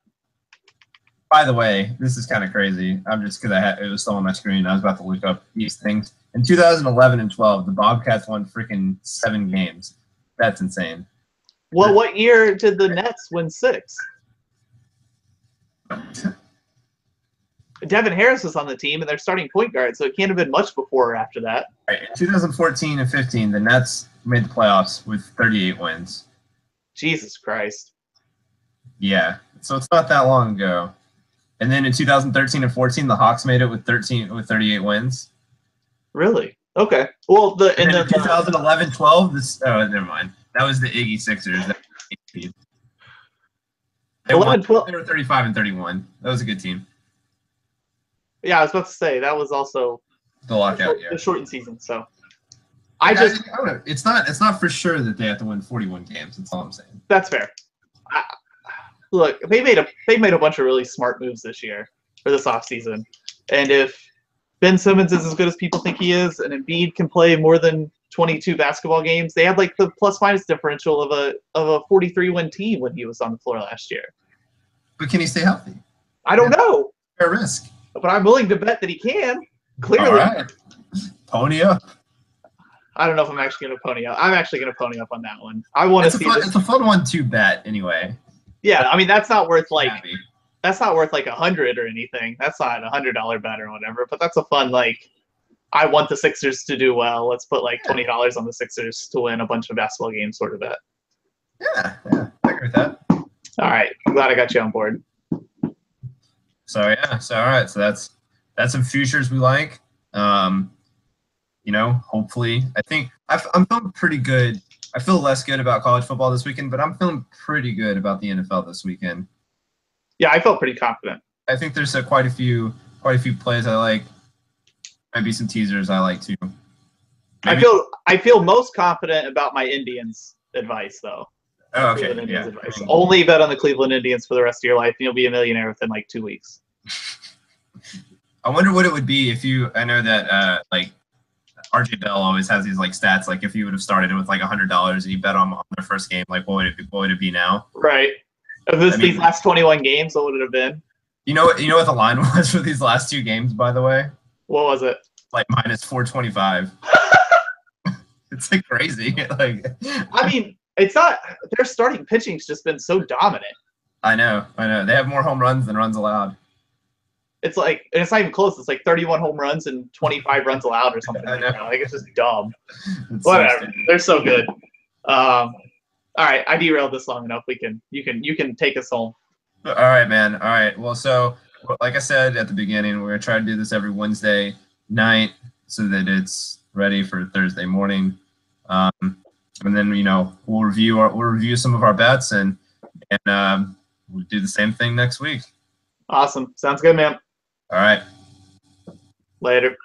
Speaker 1: by the way, this is kind of crazy. I'm just because it was still on my screen. I was about to look up these things. In 2011 and 12, the Bobcats won freaking 7 games. That's insane.
Speaker 2: Well, what year did the Nets win 6? Devin Harris was on the team, and they're starting point guard, so it can't have been much before or after that.
Speaker 1: Right. In 2014 and 15, the Nets made the playoffs with 38 wins.
Speaker 2: Jesus Christ.
Speaker 1: Yeah, so it's not that long ago. And then in 2013 and 14, the Hawks made it with 38 wins.
Speaker 2: Really? Okay. Well, in
Speaker 1: 2011-12, never mind. That was the Iggy Sixers. They were 35 and 31. That was a good team.
Speaker 2: Yeah, I was about to say that was also
Speaker 1: the lockout,
Speaker 2: the shortened season. So
Speaker 1: I don't know. It's not for sure that they have to win 41 games. That's all I'm saying.
Speaker 2: That's fair. Look, they made a bunch of really smart moves this year for this offseason. And if Ben Simmons is as good as people think he is, and Embiid can play more than 22 basketball games, they had the plus-minus differential of a 43-win team when he was on the floor last year.
Speaker 1: But can he stay healthy?
Speaker 2: I don't know.
Speaker 1: Fair risk.
Speaker 2: But I'm willing to bet that he can. Clearly.
Speaker 1: All right. Pony up.
Speaker 2: I don't know if I'm actually going to pony up. I'm actually going to pony up on that one. I want to see this.
Speaker 1: It's a fun one to bet anyway.
Speaker 2: Yeah, I mean that's not worth that's not worth 100 or anything. That's not a $100 bet or whatever. But that's a fun I want the Sixers to do well. Let's put $20 on the Sixers to win a bunch of basketball games sort of bet.
Speaker 1: Yeah, I agree with that.
Speaker 2: All right, I'm glad I got you on board.
Speaker 1: So all right. So that's some futures we like. Hopefully, I think I'm feeling pretty good. I feel less good about college football this weekend, but I'm feeling pretty good about the NFL this weekend.
Speaker 2: Yeah, I felt pretty confident.
Speaker 1: I think there's quite a few plays I like. Might be some teasers I like too.
Speaker 2: Maybe. I feel most confident about my Indians advice though.
Speaker 1: Oh, okay.
Speaker 2: Cleveland Indians
Speaker 1: Yeah.
Speaker 2: advice. Only bet on the Cleveland Indians for the rest of your life, and you'll be a millionaire within like 2 weeks.
Speaker 1: I wonder what it would be if you. I know that like RJ Bell always has these like stats. Like if you would have started with like $100 and you bet on their first game, like what would it be now?
Speaker 2: Right. If these last 21 games, what would it have been?
Speaker 1: You know what the line was for these last 2 games, by the way?
Speaker 2: What was it?
Speaker 1: Like minus 425. It's like crazy. Like
Speaker 2: I mean, it's not their starting pitching's just been so dominant.
Speaker 1: I know. They have more home runs than runs allowed.
Speaker 2: It's like, and it's not even close. It's like 31 home runs and 25 runs allowed or something like that. Like it's just dumb. It's whatever. So they're so good. All right, I derailed this long enough. You can take us home.
Speaker 1: All right, man. All right. Well, so like I said at the beginning, we're gonna try to do this every Wednesday night so that it's ready for Thursday morning. And then we'll review some of our bets and we'll do the same thing next week.
Speaker 2: Awesome. Sounds good, man.
Speaker 1: All right.
Speaker 2: Later.